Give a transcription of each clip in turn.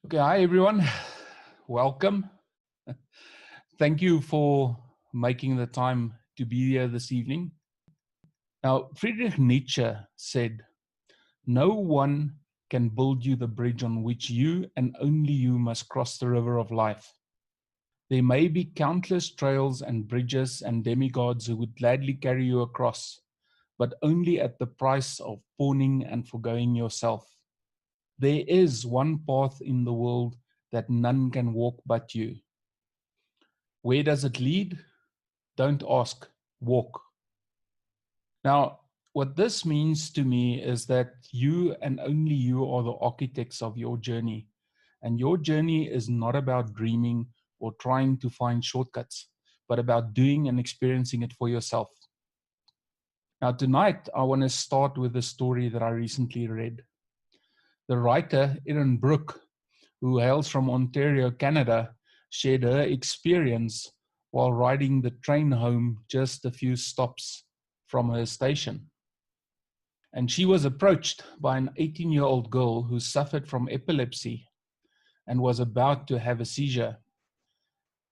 Okay, hi everyone. Welcome. Thank you for making the time to be here this evening. Now, Friedrich Nietzsche said, "No one can build you the bridge on which you and only you must cross the river of life. There may be countless trails and bridges and demigods who would gladly carry you across, but only at the price of pawning and forgoing yourself. There is one path in the world that none can walk but you. Where does it lead? Don't ask, walk." Now, what this means to me is that you and only you are the architects of your journey. And your journey is not about dreaming or trying to find shortcuts, but about doing and experiencing it for yourself. Now, tonight, I want to start with a story that I recently read. The writer, Erin Brooke, who hails from Ontario, Canada, shared her experience while riding the train home just a few stops from her station. And she was approached by an 18-year-old girl who suffered from epilepsy and was about to have a seizure.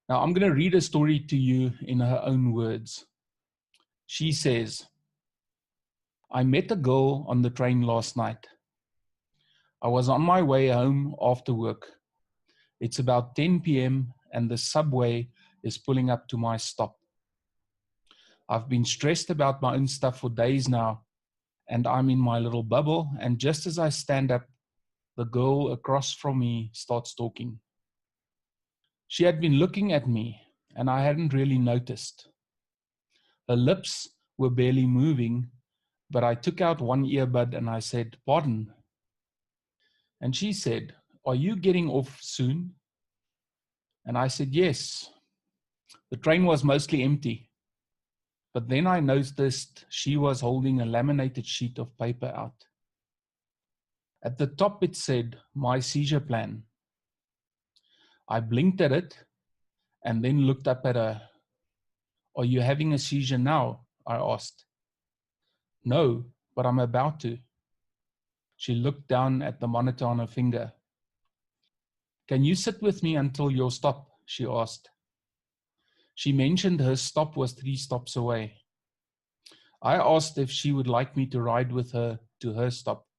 Now, I'm going to read a story to you in her own words. She says, "I met a girl on the train last night. I was on my way home after work. It's about 10 p.m. and the subway is pulling up to my stop. I've been stressed about my own stuff for days now, and I'm in my little bubble, and just as I stand up, the girl across from me starts talking. She had been looking at me, and I hadn't really noticed. Her lips were barely moving, but I took out one earbud and I said, 'Pardon.' And she said, 'Are you getting off soon?' And I said, 'Yes.' The train was mostly empty. But then I noticed she was holding a laminated sheet of paper out. At the top it said, 'My seizure plan.' I blinked at it and then looked up at her. 'Are you having a seizure now?' I asked. 'No, but I'm about to.' She looked down at the monitor on her finger. 'Can you sit with me until your stop?' she asked. She mentioned her stop was 3 stops away. I asked if she would like me to ride with her to her stop.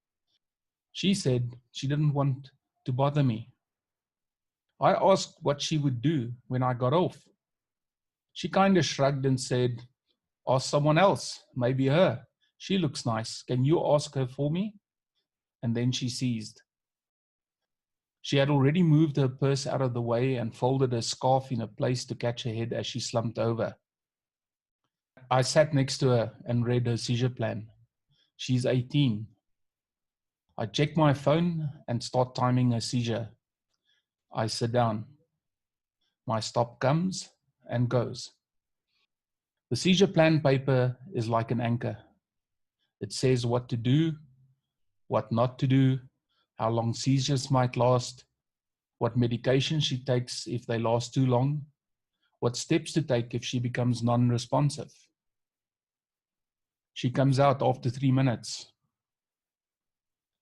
She said she didn't want to bother me. I asked what she would do when I got off. She kind of shrugged and said, 'Ask someone else, maybe her. She looks nice. Can you ask her for me?' And then she ceased. She had already moved her purse out of the way and folded her scarf in a place to catch her head as she slumped over. I sat next to her and read her seizure plan. She's 18. I check my phone and start timing her seizure. I sit down. My stop comes and goes. The seizure plan paper is like an anchor. It says what to do, what not to do, how long seizures might last, what medication she takes if they last too long, what steps to take if she becomes non-responsive. She comes out after 3 minutes.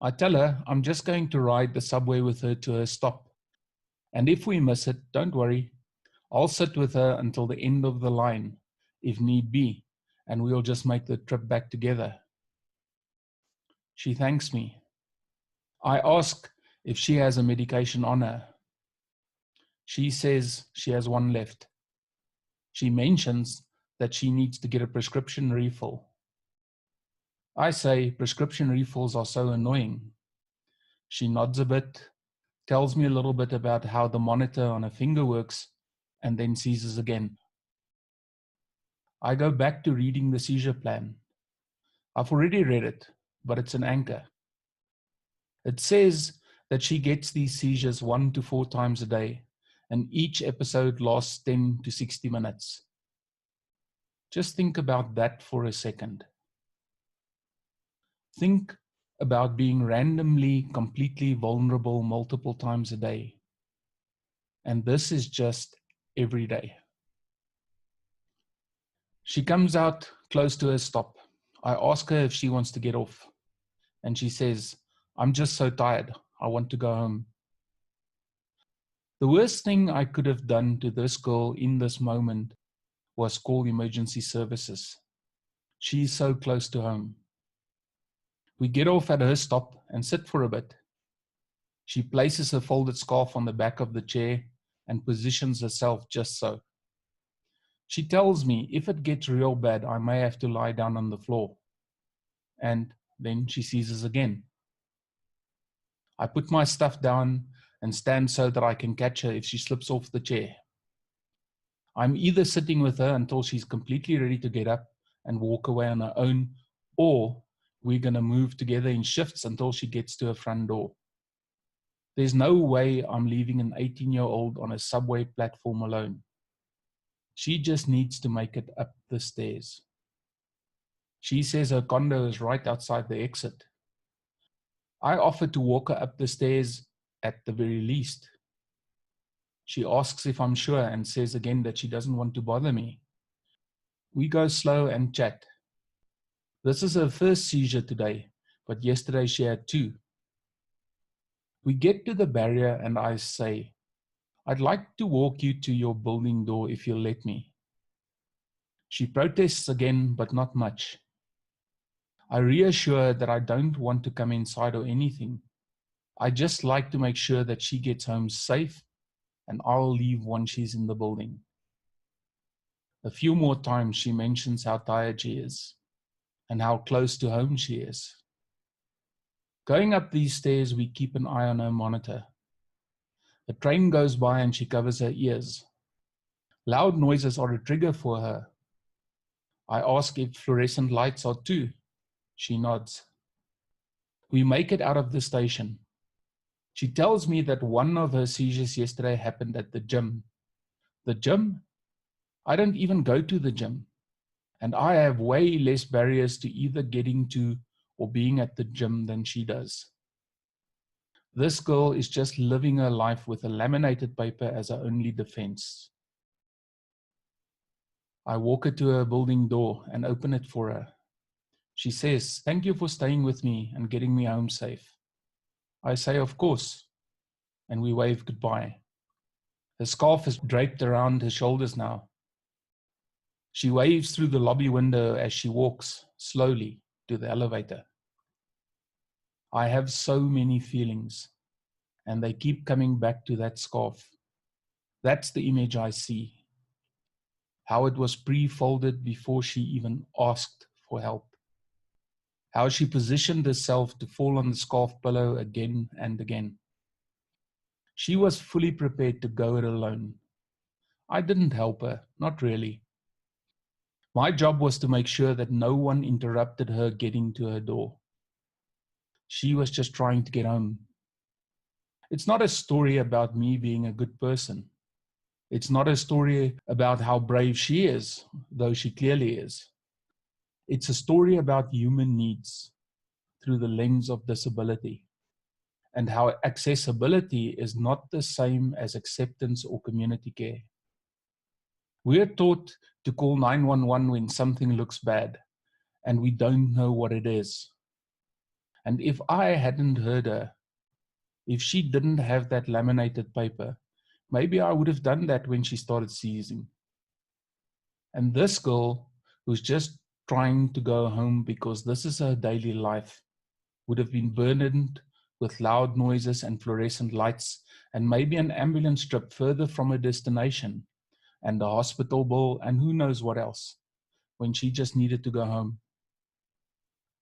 I tell her I'm just going to ride the subway with her to her stop. And if we miss it, don't worry. I'll sit with her until the end of the line, if need be, and we'll just make the trip back together. She thanks me. I ask if she has a medication on her. She says she has one left. She mentions that she needs to get a prescription refill. I say prescription refills are so annoying. She nods a bit, tells me a little bit about how the monitor on her finger works, and then seizes again. I go back to reading the seizure plan. I've already read it, but it's an anchor. It says that she gets these seizures 1 to 4 times a day, and each episode lasts 10 to 60 minutes. Just think about that for a second. Think about being randomly, completely vulnerable multiple times a day. And this is just every day. She comes out close to her stop. I ask her if she wants to get off. And she says, "I'm just so tired. I want to go home." The worst thing I could have done to this girl in this moment was call emergency services. She's so close to home. We get off at her stop and sit for a bit. She places her folded scarf on the back of the chair and positions herself just so. She tells me if it gets real bad, I may have to lie down on the floor. And then she seizes again. I put my stuff down and stand so that I can catch her if she slips off the chair. I'm either sitting with her until she's completely ready to get up and walk away on her own, or we're going to move together in shifts until she gets to her front door. There's no way I'm leaving an 18-year-old on a subway platform alone. She just needs to make it up the stairs. She says her condo is right outside the exit. I offer to walk her up the stairs at the very least. She asks if I'm sure and says again that she doesn't want to bother me. We go slow and chat. This is her first seizure today, but yesterday she had 2. We get to the barrier and I say, I'd like to walk you to your building door if you'll let me. She protests again, but not much. I reassure her that I don't want to come inside or anything. I just like to make sure that she gets home safe and I'll leave once she's in the building. A few more times she mentions how tired she is and how close to home she is. Going up these stairs, we keep an eye on her monitor. A train goes by and she covers her ears. Loud noises are a trigger for her. I ask if fluorescent lights are too. She nods. We make it out of the station. She tells me that one of her seizures yesterday happened at the gym. The gym? I don't even go to the gym. And I have way less barriers to either getting to or being at the gym than she does. This girl is just living her life with a laminated paper as her only defense. I walk her to her building door and open it for her. She says, "Thank you for staying with me and getting me home safe." I say, "Of course," and we wave goodbye. Her scarf is draped around her shoulders now. She waves through the lobby window as she walks slowly to the elevator. I have so many feelings, and they keep coming back to that scarf. That's the image I see. How it was pre-folded before she even asked for help. How she positioned herself to fall on the scarf pillow again and again. She was fully prepared to go it alone. I didn't help her, not really. My job was to make sure that no one interrupted her getting to her door. She was just trying to get home. It's not a story about me being a good person. It's not a story about how brave she is, though she clearly is. It's a story about human needs through the lens of disability, and how accessibility is not the same as acceptance or community care. We are taught to call 911 when something looks bad, and we don't know what it is. And if I hadn't heard her, if she didn't have that laminated paper, maybe I would have done that when she started seizing. And this girl, who's just trying to go home because this is her daily life, would have been burdened with loud noises and fluorescent lights, and maybe an ambulance trip further from her destination, and a hospital bill, and who knows what else, when she just needed to go home.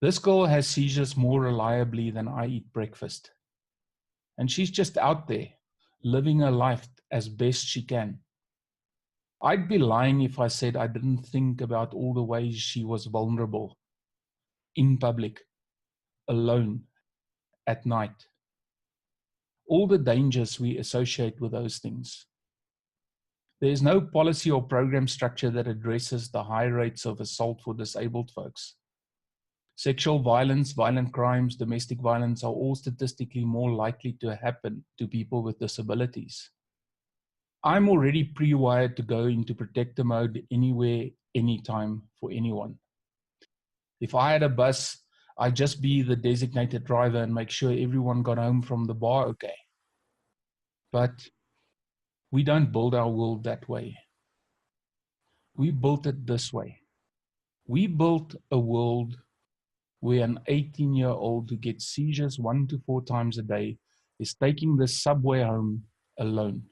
This girl has seizures more reliably than I eat breakfast. And she's just out there, living her life as best she can. I'd be lying if I said I didn't think about all the ways she was vulnerable, in public, alone, at night. All the dangers we associate with those things. There is no policy or program structure that addresses the high rates of assault for disabled folks. Sexual violence, violent crimes, domestic violence are all statistically more likely to happen to people with disabilities. I'm already pre-wired to go into protector mode anywhere, anytime, for anyone. If I had a bus, I'd just be the designated driver and make sure everyone got home from the bar okay. But We don't build our world that way. We built it this way. We built a world where an 18-year-old who gets seizures 1 to 4 times a day is taking the subway home alone.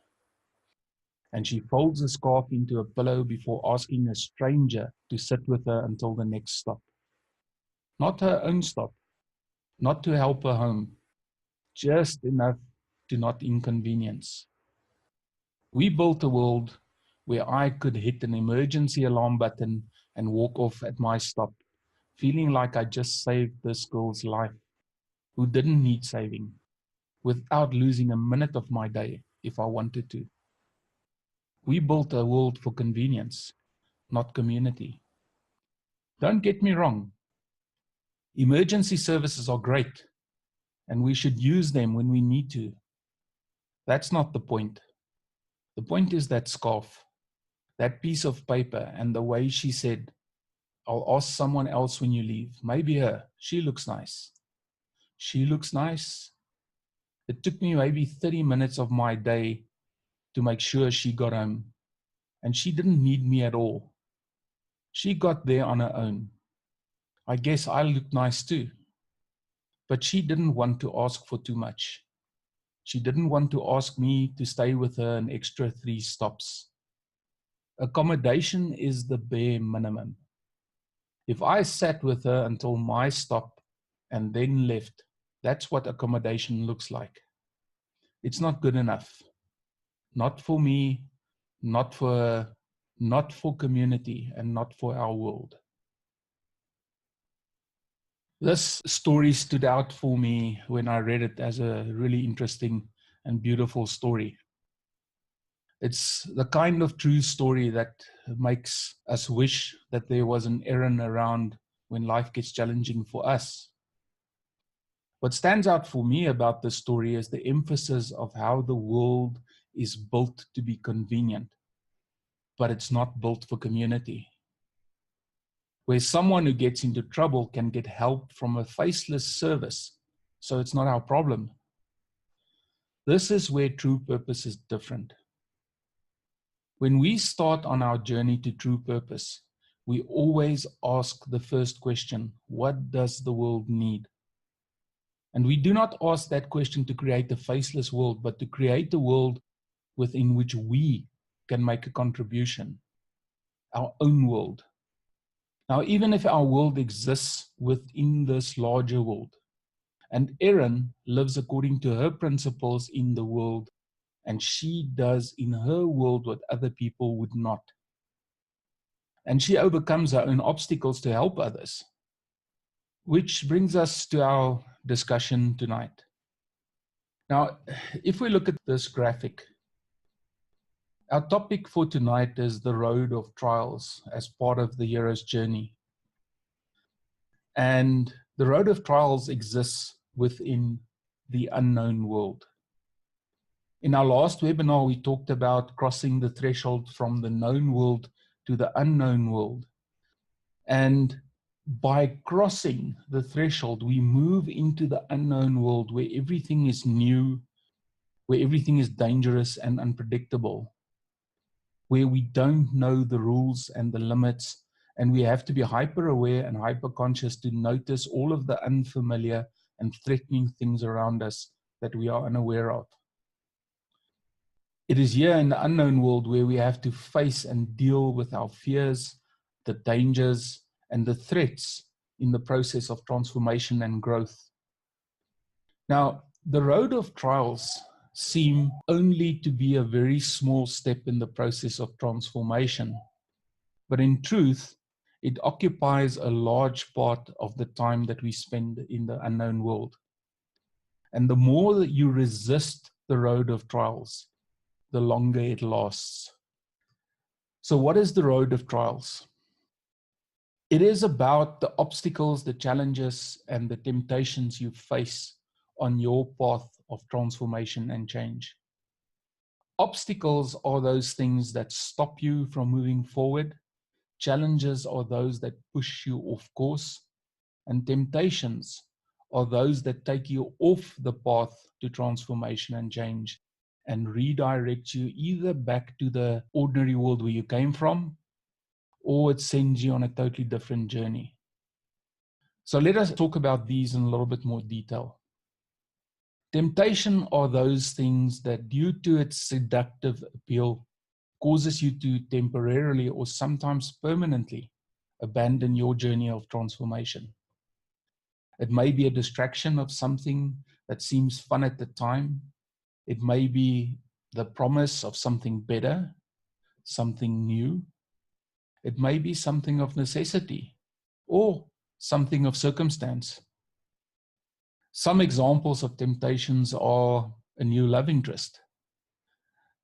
And she folds a scarf into a pillow before asking a stranger to sit with her until the next stop. Not her own stop, not to help her home, just enough to not inconvenience. We built a world where I could hit an emergency alarm button and walk off at my stop, feeling like I just saved this girl's life, who didn't need saving, without losing a minute of my day if I wanted to. We built a world for convenience, not community. Don't get me wrong. Emergency services are great, and we should use them when we need to. That's not the point. The point is that scarf, that piece of paper, and the way she said, I'll ask someone else when you leave. Maybe her. She looks nice. She looks nice. It took me maybe 30 minutes of my day to make sure she got home. And she didn't need me at all. She got there on her own. I guess I looked nice too. But she didn't want to ask for too much. She didn't want to ask me to stay with her an extra 3 stops. Accommodation is the bare minimum. If I sat with her until my stop and then left, that's what accommodation looks like. It's not good enough. Not for me, not for her, not for community, and not for our world. This story stood out for me when I read it as a really interesting and beautiful story. It's the kind of true story that makes us wish that there was an Aaron around when life gets challenging for us. What stands out for me about this story is the emphasis of how the world is built to be convenient, but it's not built for community. Where someone who gets into trouble can get help from a faceless service, so it's not our problem. This is where true purpose is different. When we start on our journey to true purpose, we always ask the first question, what does the world need? And we do not ask that question to create a faceless world, but to create a world within which we can make a contribution, our own world. Now, even if our world exists within this larger world, and Erin lives according to her principles in the world, and she does in her world what other people would not. And she overcomes her own obstacles to help others. Which brings us to our discussion tonight. Now, if we look at this graphic, our topic for tonight is the road of trials as part of the hero's journey. And the road of trials exists within the unknown world. In our last webinar, we talked about crossing the threshold from the known world to the unknown world. And by crossing the threshold, we move into the unknown world where everything is new, where everything is dangerous and unpredictable, where we don't know the rules and the limits, and we have to be hyper aware and hyper conscious to notice all of the unfamiliar and threatening things around us that we are unaware of. It is here in the unknown world where we have to face and deal with our fears, the dangers, and the threats in the process of transformation and growth. Now, the road of trials seem only to be a very small step in the process of transformation, but in truth, it occupies a large part of the time that we spend in the unknown world. And the more that you resist the road of trials, the longer it lasts. So what is the road of trials? It is about the obstacles, the challenges, and the temptations you face on your path of transformation and change. Obstacles are those things that stop you from moving forward. Challenges are those that push you off course. And temptations are those that take you off the path to transformation and change and redirects you either back to the ordinary world where you came from, or it sends you on a totally different journey. So let us talk about these in a little bit more detail. Temptation are those things that, due to its seductive appeal, causes you to temporarily or sometimes permanently abandon your journey of transformation. It may be a distraction of something that seems fun at the time. It may be the promise of something better, something new. It may be something of necessity or something of circumstance. Some examples of temptations are a new love interest,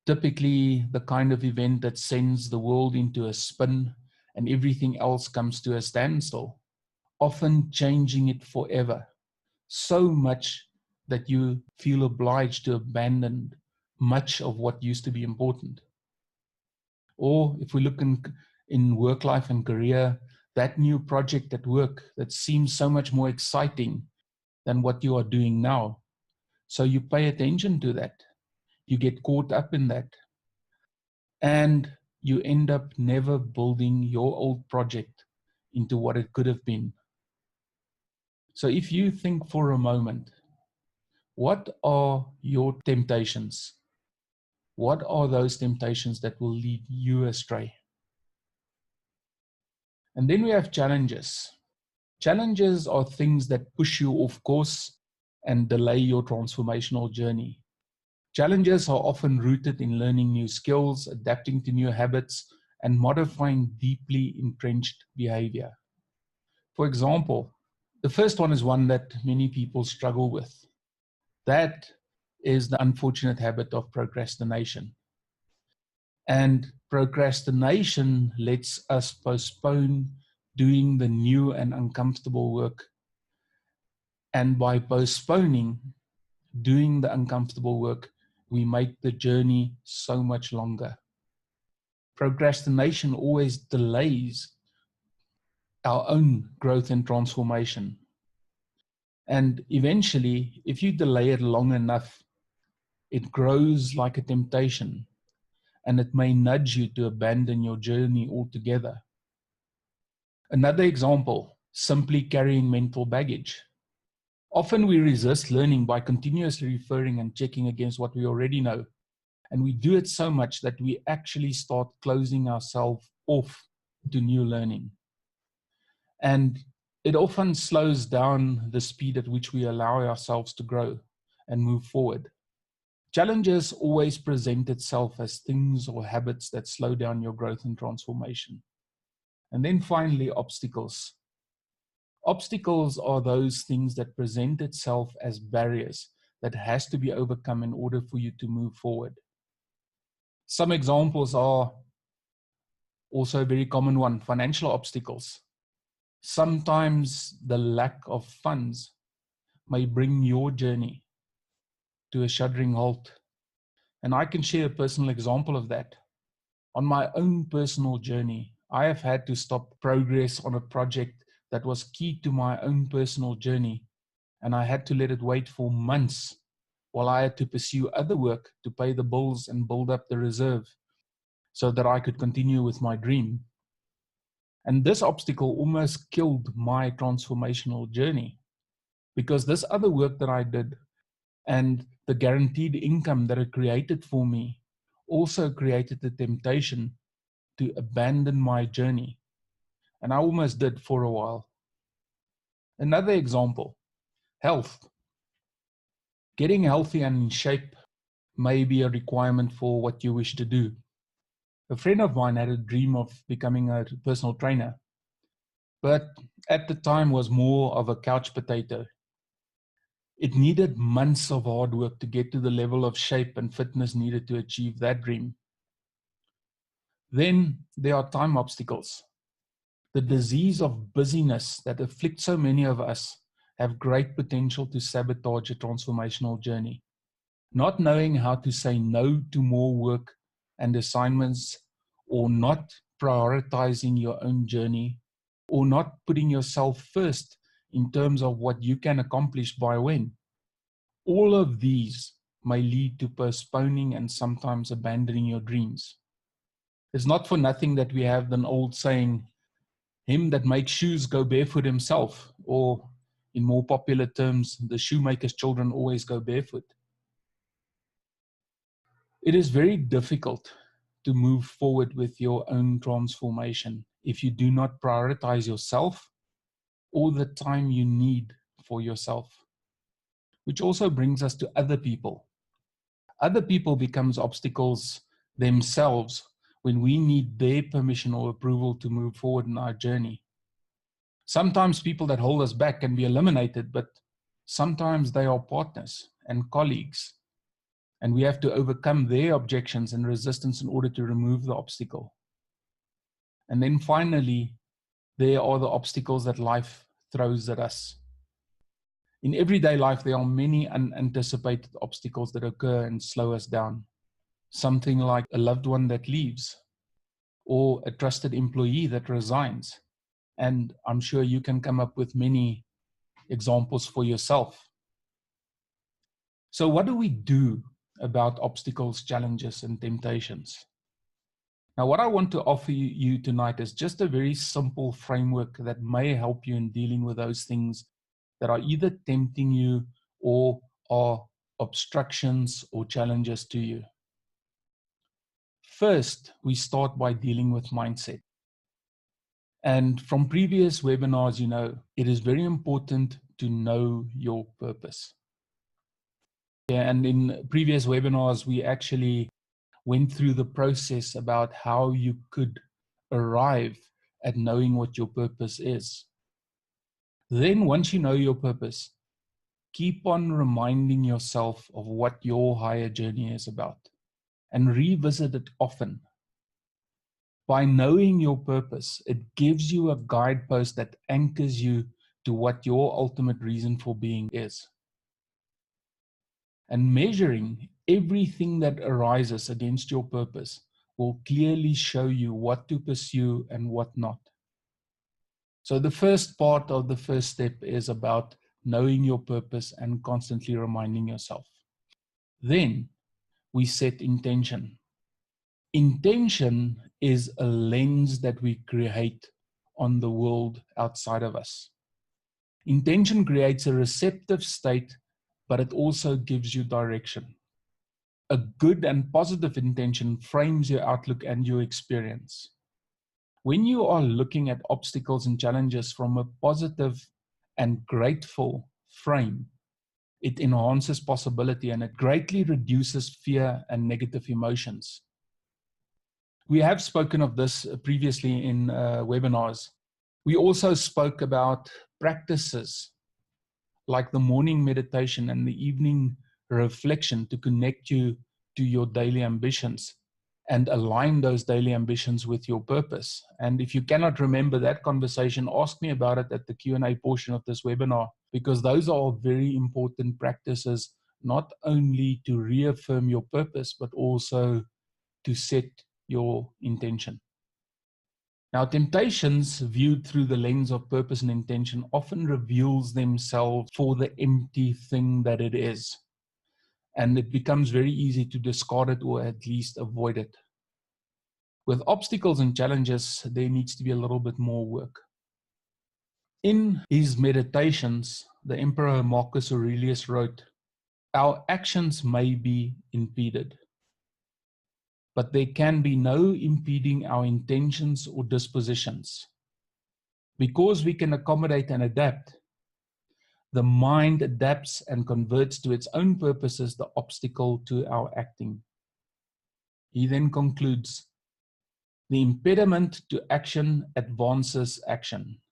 typically the kind of event that sends the world into a spin and everything else comes to a standstill, often changing it forever, so much that you feel obliged to abandon much of what used to be important. Or if we look in work life and career, that new project at work that seems so much more exciting than what you are doing now. So you pay attention to that. You get caught up in that. And you end up never building your old project into what it could have been. So if you think for a moment, what are your temptations? What are those temptations that will lead you astray? And then we have challenges. Challenges are things that push you off course and delay your transformational journey. Challenges are often rooted in learning new skills, adapting to new habits, and modifying deeply entrenched behavior. For example, the first one is one that many people struggle with. That is the unfortunate habit of procrastination. And procrastination lets us postpone doing the new and uncomfortable work. And by postponing doing the uncomfortable work, we make the journey so much longer. Procrastination always delays our own growth and transformation. And eventually, if you delay it long enough, it grows like a temptation, and it may nudge you to abandon your journey altogether. Another example, simply carrying mental baggage. Often we resist learning by continuously referring and checking against what we already know. And we do it so much that we actually start closing ourselves off to new learning. And it often slows down the speed at which we allow ourselves to grow and move forward. Challenges always present itself as things or habits that slow down your growth and transformation. And then finally, obstacles. Obstacles are those things that present itself as barriers that has to be overcome in order for you to move forward. Some examples are also a very common one, financial obstacles. Sometimes the lack of funds may bring your journey to a shuddering halt. And I can share a personal example of that. On my own personal journey, I have had to stop progress on a project that was key to my own personal journey, and I had to let it wait for months while I had to pursue other work to pay the bills and build up the reserve so that I could continue with my dream. And this obstacle almost killed my transformational journey, because this other work that I did and the guaranteed income that it created for me also created the temptation to abandon my journey. And I almost did for a while. Another example, health. Getting healthy and in shape may be a requirement for what you wish to do. A friend of mine had a dream of becoming a personal trainer, but at the time was more of a couch potato. It needed months of hard work to get to the level of shape and fitness needed to achieve that dream. Then there are time obstacles. The disease of busyness that afflicts so many of us have great potential to sabotage a transformational journey. Not knowing how to say no to more work and assignments, or not prioritizing your own journey, or not putting yourself first in terms of what you can accomplish by when. All of these may lead to postponing and sometimes abandoning your dreams. It's not for nothing that we have an old saying, him that makes shoes go barefoot himself, or in more popular terms, the shoemaker's children always go barefoot. It is very difficult to move forward with your own transformation if you do not prioritize yourself or the time you need for yourself. Which also brings us to other people. Other people becomes obstacles themselves when we need their permission or approval to move forward in our journey. Sometimes people that hold us back can be eliminated, but sometimes they are partners and colleagues, and we have to overcome their objections and resistance in order to remove the obstacle. And then finally, there are the obstacles that life throws at us. In everyday life, there are many unanticipated obstacles that occur and slow us down. Something like a loved one that leaves, or a trusted employee that resigns. And I'm sure you can come up with many examples for yourself. So what do we do about obstacles, challenges, and temptations? Now, what I want to offer you tonight is just a very simple framework that may help you in dealing with those things that are either tempting you or are obstructions or challenges to you. First, we start by dealing with mindset. And from previous webinars, you know, it is very important to know your purpose. Yeah, and in previous webinars, we actually went through the process about how you could arrive at knowing what your purpose is. Then once you know your purpose, keep on reminding yourself of what your higher journey is about and revisit it often. By knowing your purpose, it gives you a guidepost that anchors you to what your ultimate reason for being is. And measuring everything that arises against your purpose will clearly show you what to pursue and what not. So the first part of the first step is about knowing your purpose and constantly reminding yourself. Then we set intention. Intention is a lens that we create on the world outside of us. Intention creates a receptive state, but it also gives you direction. A good and positive intention frames your outlook and your experience. When you are looking at obstacles and challenges from a positive and grateful frame, it enhances possibility and it greatly reduces fear and negative emotions. We have spoken of this previously in webinars. We also spoke about practices like the morning meditation and the evening reflection to connect you to your daily ambitions and align those daily ambitions with your purpose. And if you cannot remember that conversation, ask me about it at the Q&A portion of this webinar, because those are very important practices, not only to reaffirm your purpose, but also to set your intention. Now, temptations viewed through the lens of purpose and intention often reveals themselves for the empty thing that it is. And it becomes very easy to discard it or at least avoid it. With obstacles and challenges, there needs to be a little bit more work. In his meditations, the Emperor Marcus Aurelius wrote, "Our actions may be impeded, but there can be no impeding our intentions or dispositions. Because we can accommodate and adapt, the mind adapts and converts to its own purposes the obstacle to our acting." He then concludes, "The impediment to action advances action.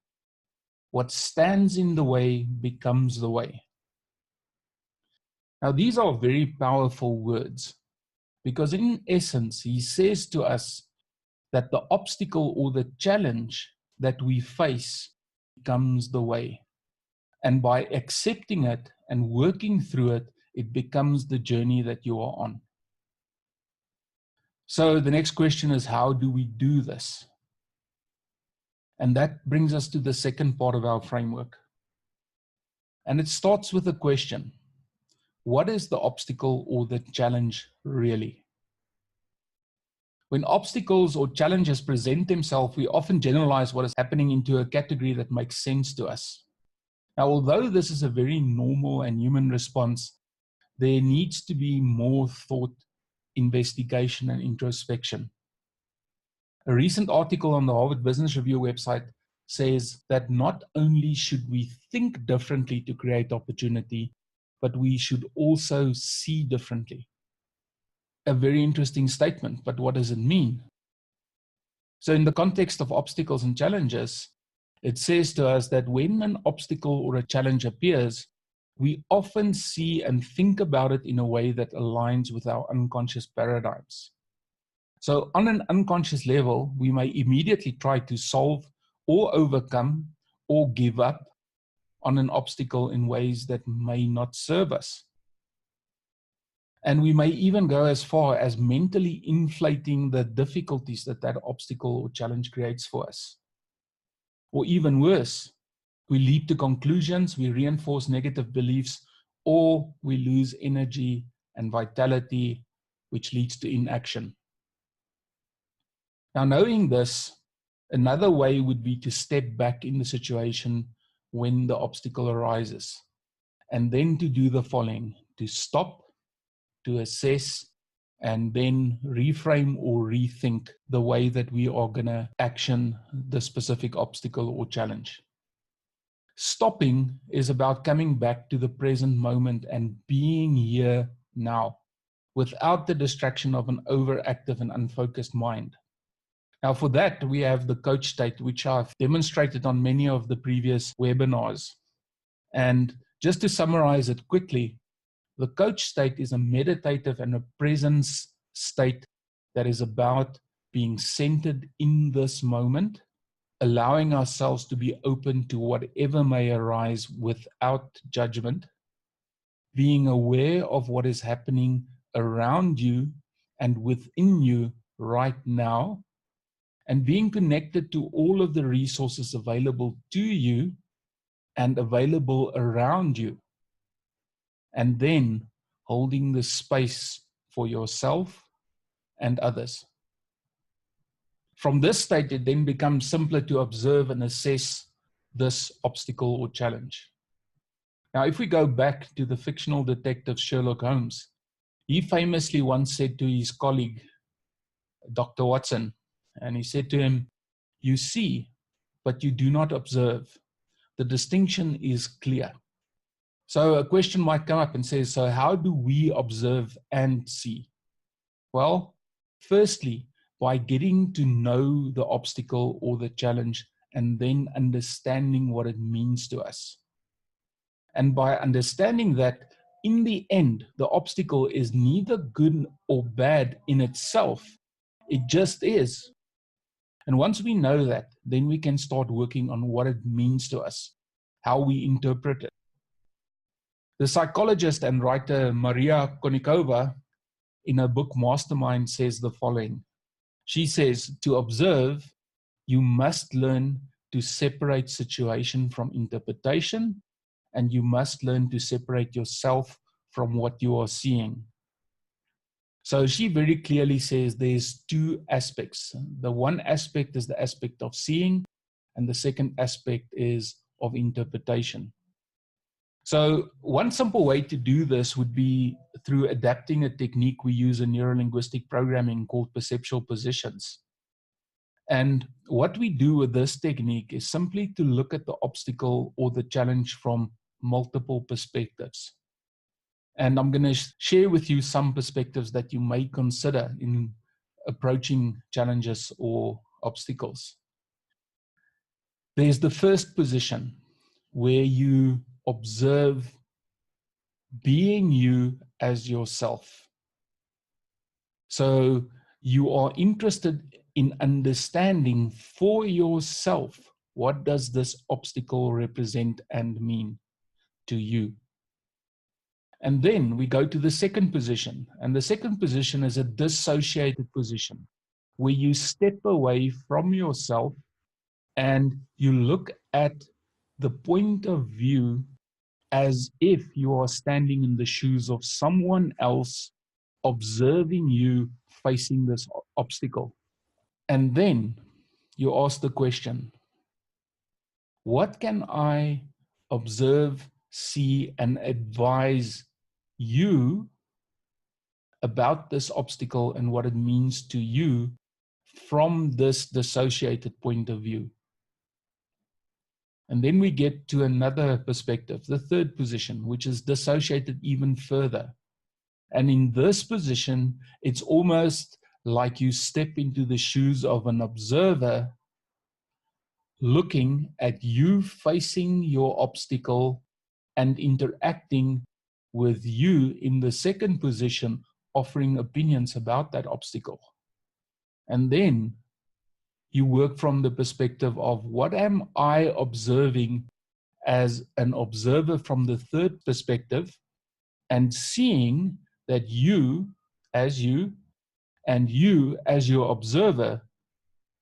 What stands in the way becomes the way." Now, these are very powerful words, because in essence, he says to us that the obstacle or the challenge that we face becomes the way. And by accepting it and working through it, it becomes the journey that you are on. So the next question is, how do we do this? And that brings us to the second part of our framework. And it starts with a question. what is the obstacle or the challenge really? When obstacles or challenges present themselves, we often generalize what is happening into a category that makes sense to us. Now, although this is a very normal and human response, there needs to be more thought, investigation, and introspection. A recent article on the Harvard Business Review website says that not only should we think differently to create opportunity, but we should also see differently. A very interesting statement, but what does it mean? So in the context of obstacles and challenges, it says to us that when an obstacle or a challenge appears, we often see and think about it in a way that aligns with our unconscious paradigms. So on an unconscious level, we may immediately try to solve or overcome or give up on an obstacle in ways that may not serve us. And we may even go as far as mentally inflating the difficulties that that obstacle or challenge creates for us. Or even worse, we leap to conclusions, we reinforce negative beliefs, or we lose energy and vitality, which leads to inaction. Now, knowing this, another way would be to step back in the situation when the obstacle arises, and then to do the following: to stop, to assess, and then reframe or rethink the way that we are going to action the specific obstacle or challenge. Stopping is about coming back to the present moment and being here now, without the distraction of an overactive and unfocused mind. Now, for that, we have the coach state, which I've demonstrated on many of the previous webinars. And just to summarize it quickly, the coach state is a meditative and a presence state that is about being centered in this moment, allowing ourselves to be open to whatever may arise without judgment, being aware of what is happening around you and within you right now, and being connected to all of the resources available to you and available around you. And then holding the space for yourself and others. From this state, it then becomes simpler to observe and assess this obstacle or challenge. Now, if we go back to the fictional detective Sherlock Holmes, he famously once said to his colleague, Dr. Watson, and he said to him, "You see, but you do not observe. The distinction is clear." So a question might come up and says, so how do we observe and see? Well, firstly, by getting to know the obstacle or the challenge and then understanding what it means to us. And by understanding that, in the end, the obstacle is neither good or bad in itself. It just is. And once we know that, then we can start working on what it means to us, how we interpret it. The psychologist and writer Maria Konnikova, in her book Mastermind, says the following. She says, to observe, you must learn to separate situation from interpretation, and you must learn to separate yourself from what you are seeing. So she very clearly says there's two aspects. The one aspect is the aspect of seeing, and the second aspect is of interpretation. So one simple way to do this would be through adapting a technique we use in neurolinguistic programming called perceptual positions. And what we do with this technique is simply to look at the obstacle or the challenge from multiple perspectives. And I'm going to share with you some perspectives that you may consider in approaching challenges or obstacles. There's the first position where you observe being you as yourself. So you are interested in understanding for yourself, what does this obstacle represent and mean to you? And then we go to the second position. And the second position is a dissociated position, where you step away from yourself and you look at the point of view as if you are standing in the shoes of someone else observing you facing this obstacle. And then you ask the question, what can I observe, see, and advise you about this obstacle and what it means to you from this dissociated point of view? And then we get to another perspective, the third position, which is dissociated even further. And in this position, it's almost like you step into the shoes of an observer looking at you facing your obstacle and interacting with you in the second position, offering opinions about that obstacle. And then you work from the perspective of what am I observing as an observer from the third perspective, and seeing that you as you and you as your observer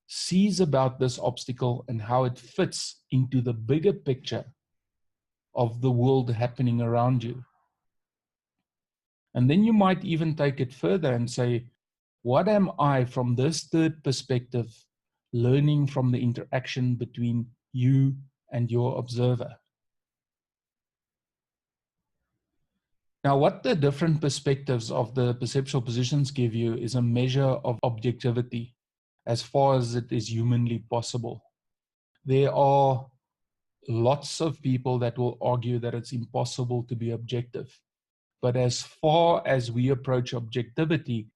sees about this obstacle and how it fits into the bigger picture of the world happening around you. And then you might even take it further and say, what am I from this third perspective learning from the interaction between you and your observer? Now, what the different perspectives of the perceptual positions give you is a measure of objectivity as far as it is humanly possible. There are lots of people that will argue that it's impossible to be objective. But as far as we approach objectivity,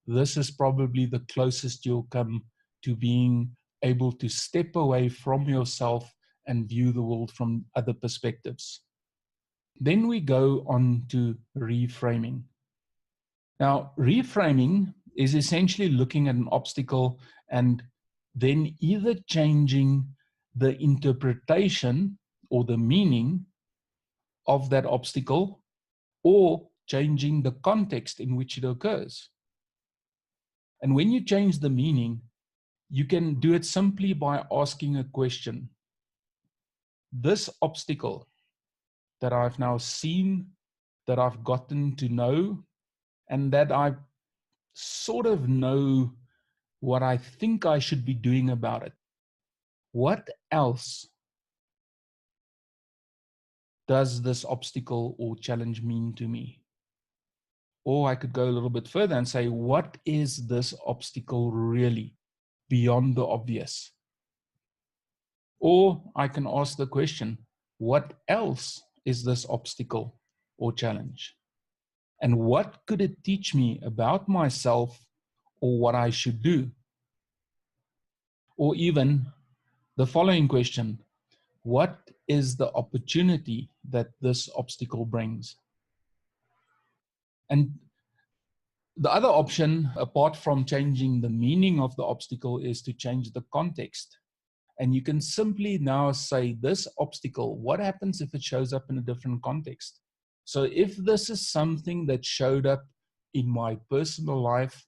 this is probably the closest you'll come to being able to step away from yourself and view the world from other perspectives. Then we go on to reframing. Now, reframing is essentially looking at an obstacle and then either changing the interpretation or the meaning of that obstacle or changing the context in which it occurs. And when you change the meaning, you can do it simply by asking a question. This obstacle that I've now seen, that I've gotten to know, and that I sort of know what I think I should be doing about it. What else does this obstacle or challenge mean to me? Or I could go a little bit further and say, what is this obstacle really beyond the obvious? Or I can ask the question, what else is this obstacle or challenge? And what could it teach me about myself or what I should do? Or even the following question, what is the opportunity that this obstacle brings? And the other option, apart from changing the meaning of the obstacle, is to change the context. And you can simply now say, this obstacle, what happens if it shows up in a different context? So if this is something that showed up in my personal life,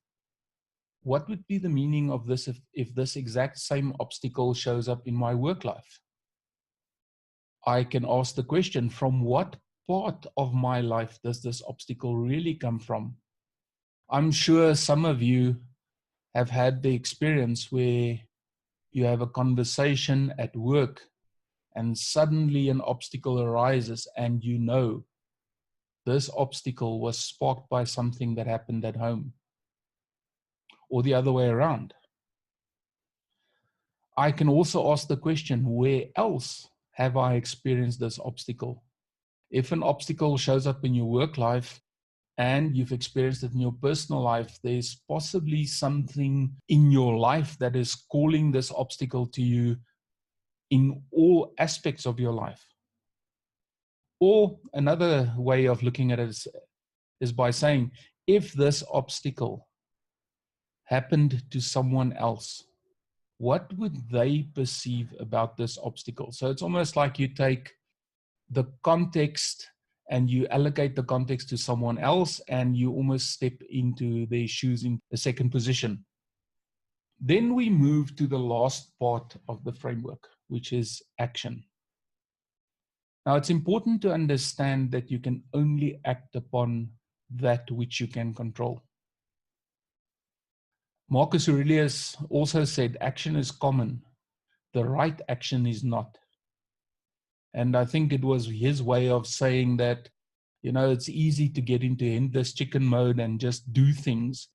what would be the meaning of this if this exact same obstacle shows up in my work life? I can ask the question, from what part of my life does this obstacle really come from? I'm sure some of you have had the experience where you have a conversation at work and suddenly an obstacle arises and you know this obstacle was sparked by something that happened at home, or the other way around. I can also ask the question, where else have I experienced this obstacle? If an obstacle shows up in your work life and you've experienced it in your personal life, there's possibly something in your life that is calling this obstacle to you in all aspects of your life. Or another way of looking at it is by saying, if this obstacle happened to someone else, what would they perceive about this obstacle? So it's almost like you take the context and you allocate the context to someone else and you almost step into their shoes in the second position. Then we move to the last part of the framework, which is action. Now, it's important to understand that you can only act upon that which you can control. Marcus Aurelius also said, action is common, the right action is not. And I think it was his way of saying that, it's easy to get into this chicken mode and just do things,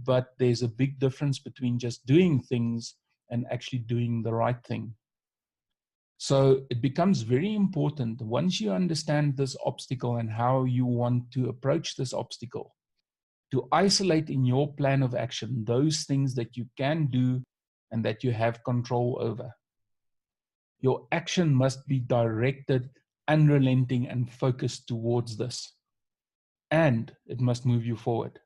but there's a big difference between just doing things and actually doing the right thing. So it becomes very important once you understand this obstacle and how you want to approach this obstacle, to isolate in your plan of action those things that you can do and that you have control over. Your action must be directed, unrelenting, and focused towards this. And it must move you forward.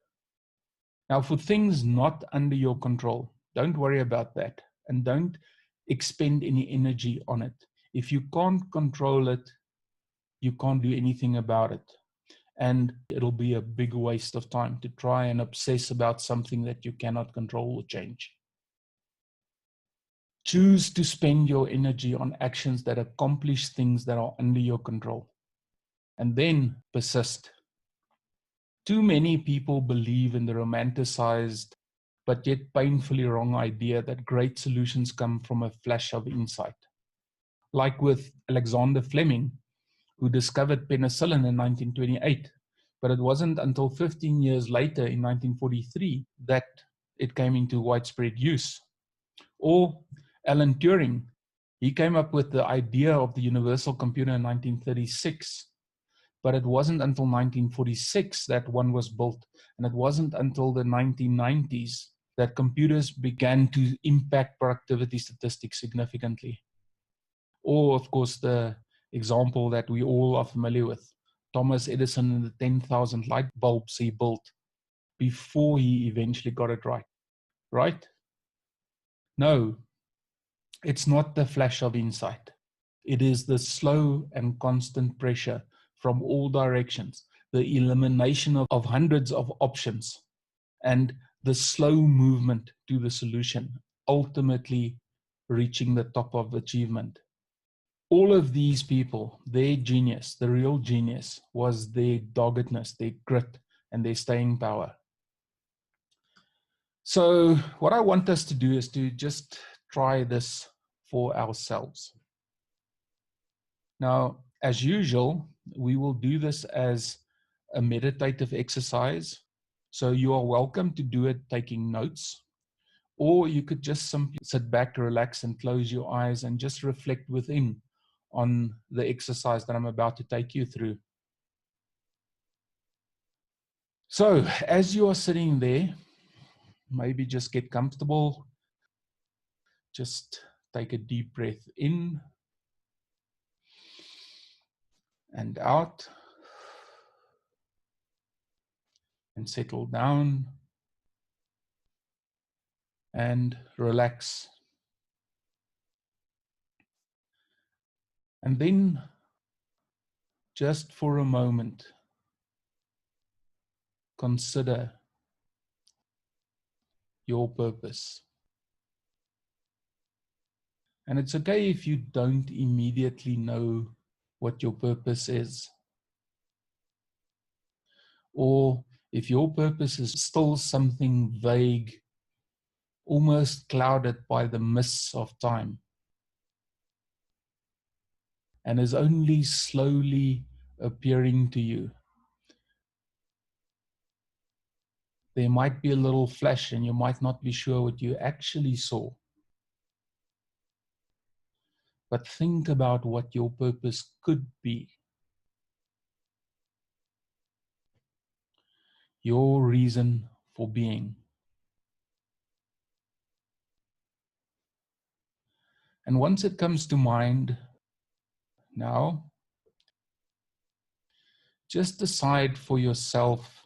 Now, for things not under your control, don't worry about that and don't expend any energy on it. If you can't control it, you can't do anything about it. And it'll be a big waste of time to try and obsess about something that you cannot control or change. Choose to spend your energy on actions that accomplish things that are under your control. And then persist. Too many people believe in the romanticized but yet painfully wrong idea that great solutions come from a flash of insight. Like with Alexander Fleming, who discovered penicillin in 1928, but it wasn't until 15 years later in 1943 that it came into widespread use. Or Alan Turing, he came up with the idea of the universal computer in 1936, but it wasn't until 1946 that one was built, and it wasn't until the 1990s that computers began to impact productivity statistics significantly. Or, of course, the example that we all are familiar with, Thomas Edison and the 10,000 light bulbs he built before he eventually got it right. Right? No, it's not the flash of insight. It is the slow and constant pressure from all directions, the elimination of hundreds of options, and the slow movement to the solution, ultimately reaching the top of achievement. All of these people, their genius, the real genius, was their doggedness, their grit, and their staying power. So what I want us to do is to just try this for ourselves. Now, as usual, we will do this as a meditative exercise. So you are welcome to do it taking notes, or you could just simply sit back, relax, and close your eyes and just reflect within on the exercise that I'm about to take you through. So as you are sitting there, maybe just get comfortable. Just take a deep breath in and out and settle down and relax. And then just for a moment, consider your purpose. And it's okay if you don't immediately know what your purpose is. Or if your purpose is still something vague, almost clouded by the mists of time, and is only slowly appearing to you. There might be a little flash and you might not be sure what you actually saw. But think about what your purpose could be. Your reason for being. And once it comes to mind, now, just decide for yourself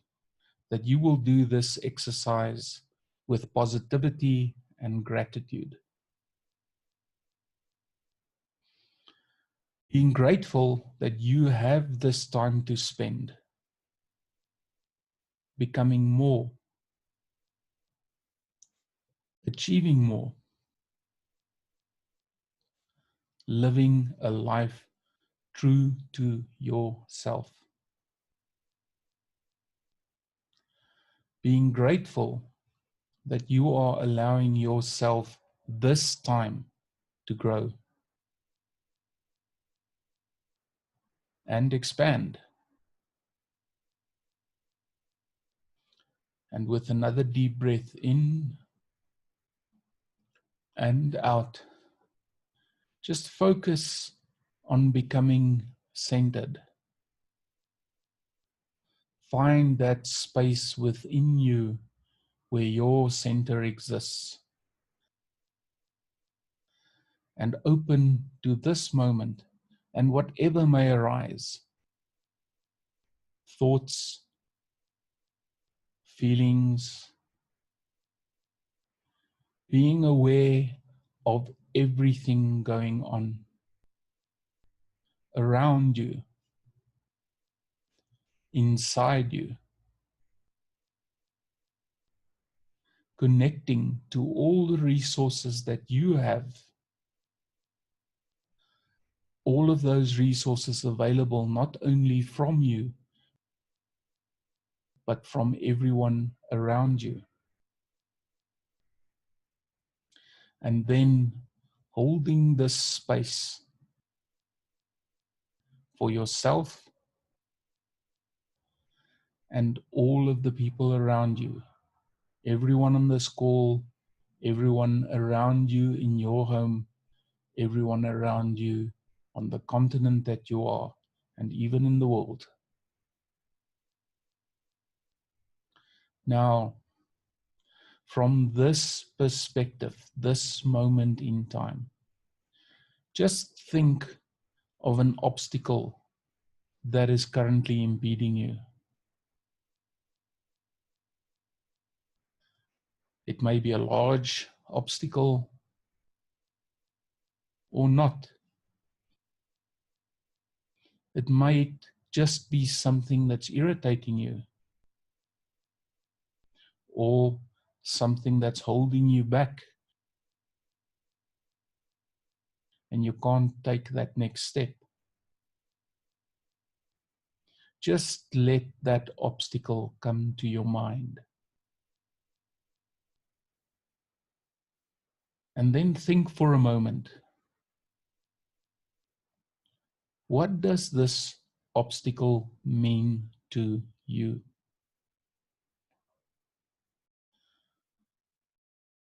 that you will do this exercise with positivity and gratitude. Being grateful that you have this time to spend becoming more, achieving more, living a life true to yourself. Being grateful that you are allowing yourself this time to grow and expand. And with another deep breath in and out, just focus on becoming centered. Find that space within you where your center exists, and open to this moment and whatever may arise. Thoughts, feelings, being aware of everything going on around you, inside you, connecting to all the resources that you have, all of those resources available not only from you, but from everyone around you. And then holding this space for yourself and all of the people around you, everyone on this call, everyone around you in your home, everyone around you on the continent that you are, and even in the world. Now, from this perspective, this moment in time, just think of an obstacle that is currently impeding you. It may be a large obstacle or not. It might just be something that's irritating you, or something that's holding you back, and you can't take that next step. Just let that obstacle come to your mind. And then think for a moment, what does this obstacle mean to you?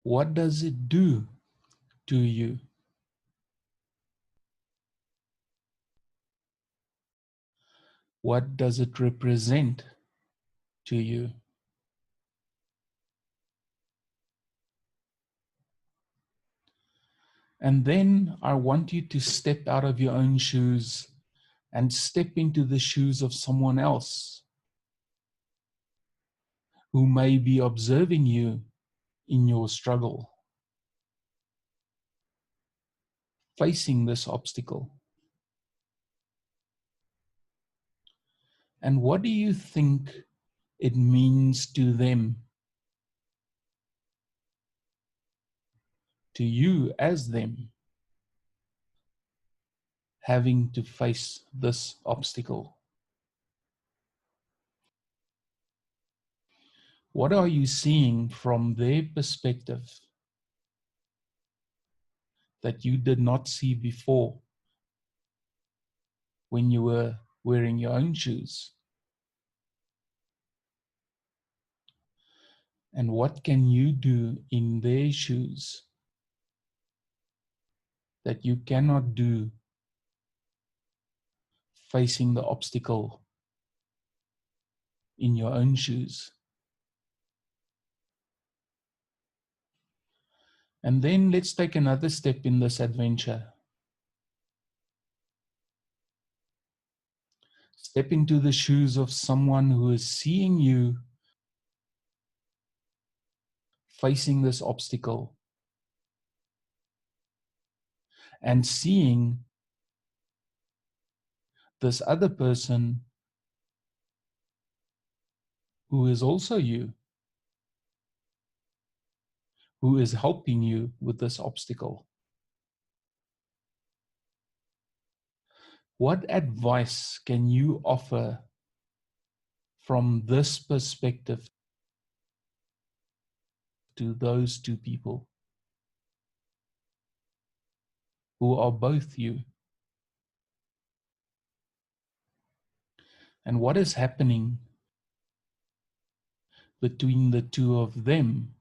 What does it do to you? What does it represent to you? And then I want you to step out of your own shoes and step into the shoes of someone else who may be observing you in your struggle, facing this obstacle. And what do you think it means to them, to you as them, having to face this obstacle? What are you seeing from their perspective that you did not see before when you were wearing your own shoes? And what can you do in their shoes that you cannot do facing the obstacle in your own shoes? And then let's take another step in this adventure. Step into the shoes of someone who is seeing you facing this obstacle and seeing this other person who is also you, who is helping you with this obstacle. What advice can you offer from this perspective to those two people who are both you? And what is happening between the two of them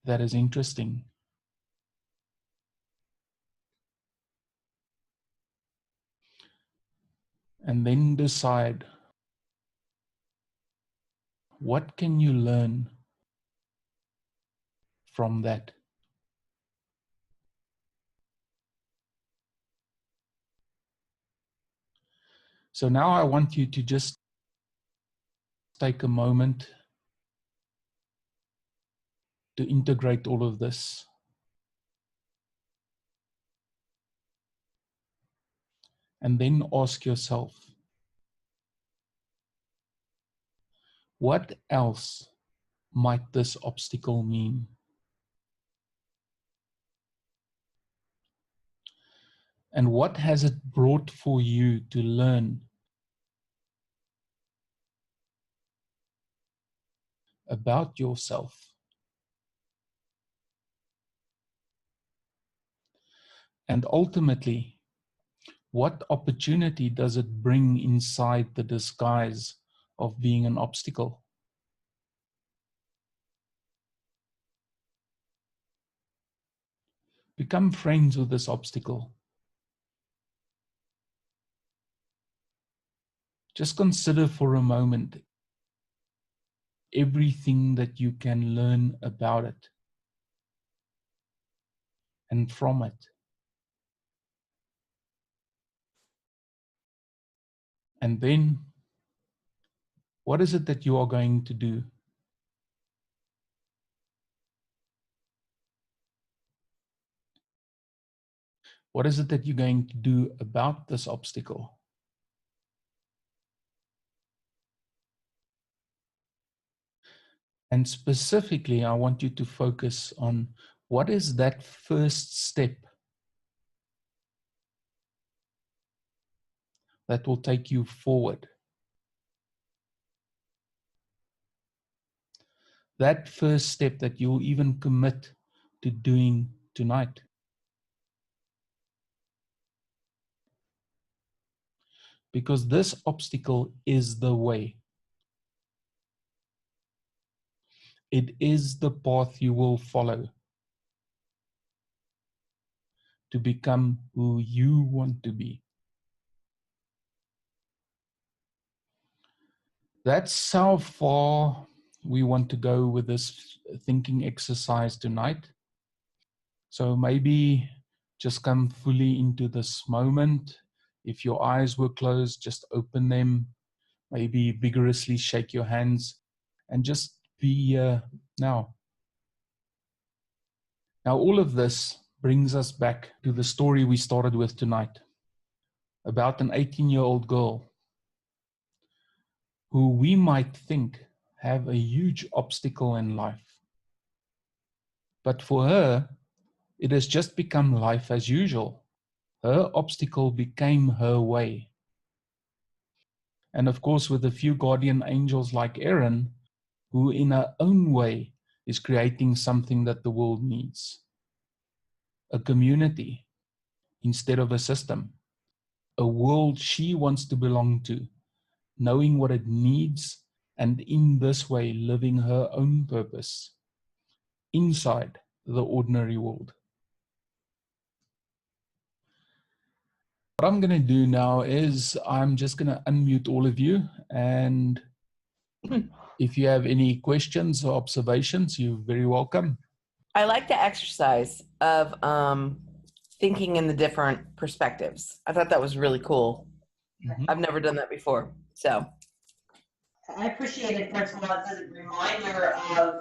that is interesting? And then decide, what can you learn from that? So now I want you to just take a moment to integrate all of this. And then ask yourself, what else might this obstacle mean? And what has it brought for you to learn about yourself? And ultimately, what opportunity does it bring inside the disguise of being an obstacle? Become friends with this obstacle. Just consider for a moment everything that you can learn about it and from it. And then, what is it that you are going to do? What is it that you're going to do about this obstacle? And specifically, I want you to focus on what is that first step that will take you forward. That first step that you'll even commit to doing tonight. Because this obstacle is the way. It is the path you will follow to become who you want to be. That's how far we want to go with this thinking exercise tonight. So maybe just come fully into this moment. If your eyes were closed, just open them. Maybe vigorously shake your hands and just be here now. Now, all of this brings us back to the story we started with tonight about an 18-year-old girl who we might think have a huge obstacle in life. But for her, it has just become life as usual. Her obstacle became her way. And of course, with a few guardian angels like Erin, who in her own way is creating something that the world needs. A community instead of a system. A world she wants to belong to, knowing what it needs, and in this way living her own purpose inside the ordinary world. What I'm going to do now is I'm just going to unmute all of you, and if you have any questions or observations, you're very welcome. I like the exercise of thinking in the different perspectives. I thought that was really cool. Mm-hmm. I've never done that before. So I appreciate it, Principal, as a reminder of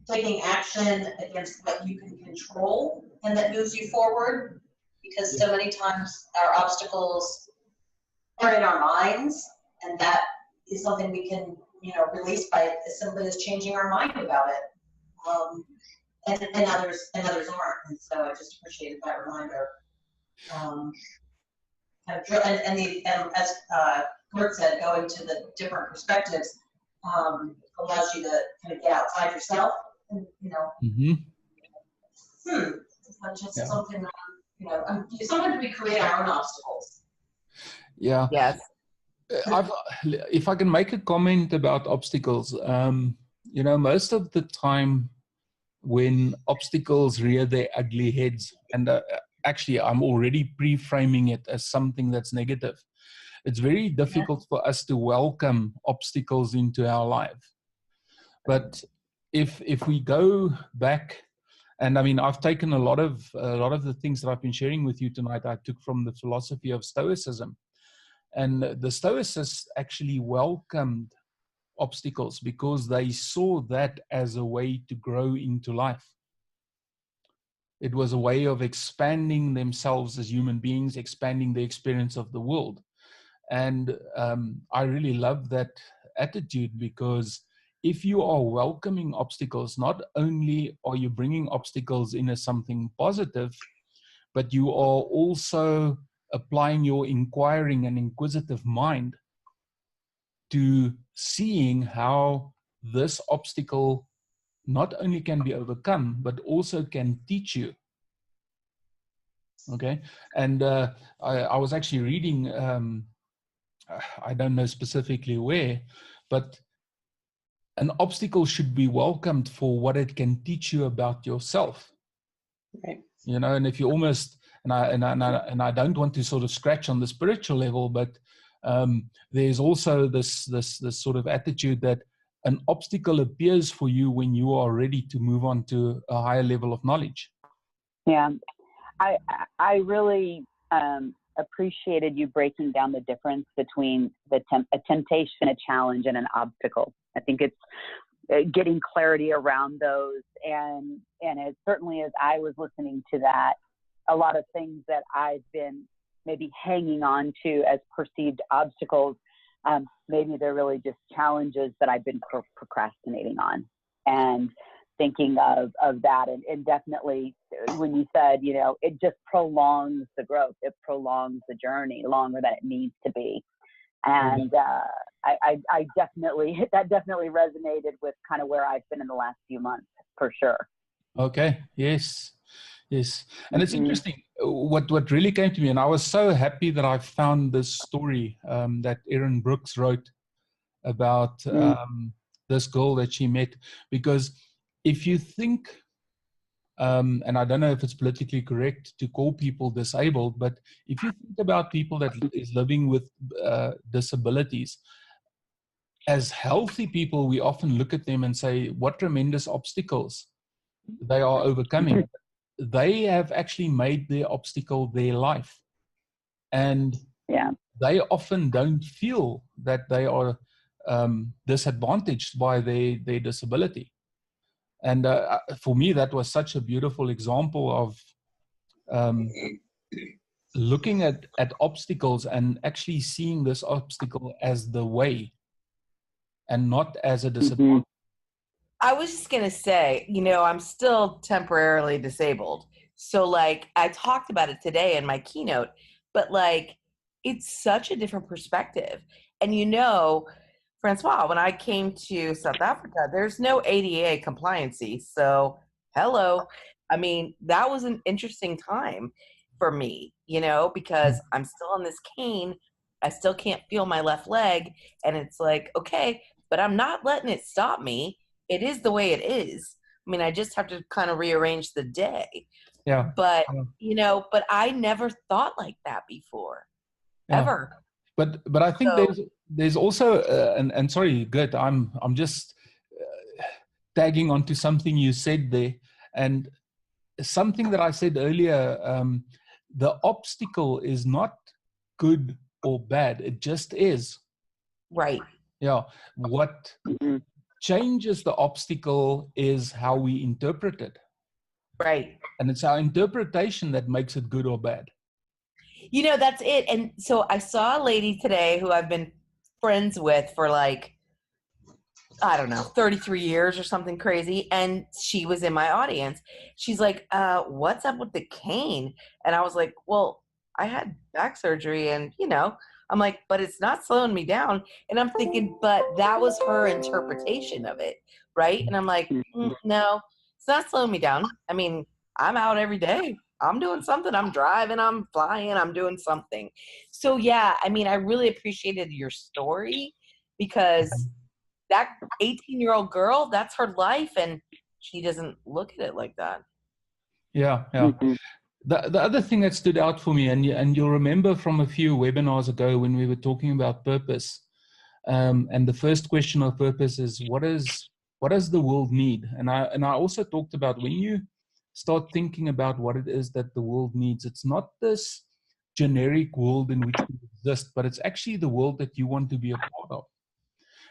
taking action against what you can control and that moves you forward, because so many times our obstacles are in our minds, and that is something we can, release by as simply as changing our mind about it. And others aren't, and so I just appreciated that reminder. And as Kurt said, going to the different perspectives allows you to kind of get outside yourself and, Mm-hmm. It's not just something, sometimes we create our own obstacles. Yeah. Yes. If I can make a comment about obstacles, most of the time when obstacles rear their ugly heads, and actually I'm already pre-framing it as something that's negative, it's very difficult for us to welcome obstacles into our life. But if we go back, and I mean, I've taken a lot of the things that I've been sharing with you tonight, I took from the philosophy of Stoicism. And the Stoicists actually welcomed obstacles because they saw that as a way to grow into life. It was a way of expanding themselves as human beings, expanding the experience of the world. And I really love that attitude, because if you are welcoming obstacles, not only are you bringing obstacles in as something positive, but you are also applying your inquiring and inquisitive mind to seeing how this obstacle not only can be overcome, but also can teach you. Okay. And I was actually reading, I don't know specifically where, but an obstacle should be welcomed for what it can teach you about yourself. Right. And if you almost, and I don't want to sort of scratch on the spiritual level, but there's also this sort of attitude that an obstacle appears for you when you are ready to move on to a higher level of knowledge. Yeah, I really appreciated you breaking down the difference between a temptation, a challenge, and an obstacle. I think it's getting clarity around those, and as certainly as I was listening to that, a lot of things that I've been maybe hanging on to as perceived obstacles, maybe they're really just challenges that I've been procrastinating on, and thinking of that, and definitely when you said, it just prolongs the growth, it prolongs the journey longer than it needs to be. And I definitely, that definitely resonated with kind of where I've been in the last few months, for sure. Okay. Yes. And it's interesting what really came to me, and I was so happy that I found this story that Erin Brooks wrote about this girl that she met, because if you think, and I don't know if it's politically correct to call people disabled, but if you think about people that is living with disabilities, as healthy people, we often look at them and say, what tremendous obstacles they are overcoming. They have actually made their obstacle their life. And they often don't feel that they are disadvantaged by their disability. And for me, that was such a beautiful example of looking at obstacles and actually seeing this obstacle as the way and not as a disadvantage. I was just going to say, I'm still temporarily disabled. So I talked about it today in my keynote, but it's such a different perspective. And Francois, when I came to South Africa, there's no ADA compliancy. So hello. I mean, that was an interesting time for me, because I'm still on this cane. I still can't feel my left leg. And it's okay, but I'm not letting it stop me. It is the way it is. I mean, I just have to kind of rearrange the day. Yeah. But, but I never thought like that before, ever. But I think there's also, and sorry, Gert, I'm just tagging onto something you said there, and something that I said earlier, the obstacle is not good or bad. It just is. Right. Yeah. What changes the obstacle is how we interpret it. Right. And it's our interpretation that makes it good or bad. That's it. And so I saw a lady today who I've been friends with for 33 years or something crazy. And she was in my audience. She's like, what's up with the cane? And I was like, well, I had back surgery, and I'm like, but it's not slowing me down. And I'm thinking, but that was her interpretation of it, right? And I'm like, no, it's not slowing me down. I mean, I'm out every day. I'm doing something. I'm driving, I'm flying, I'm doing something. So yeah, I mean, I really appreciated your story, because that 18-year-old girl, that's her life, and she doesn't look at it like that. Yeah. Mhm. The other thing that stood out for me, and you'll remember from a few webinars ago when we were talking about purpose, and the first question of purpose is what does the world need? And I also talked about when you start thinking about what it is that the world needs, it's not this generic world in which we exist, but it's actually the world that you want to be a part of.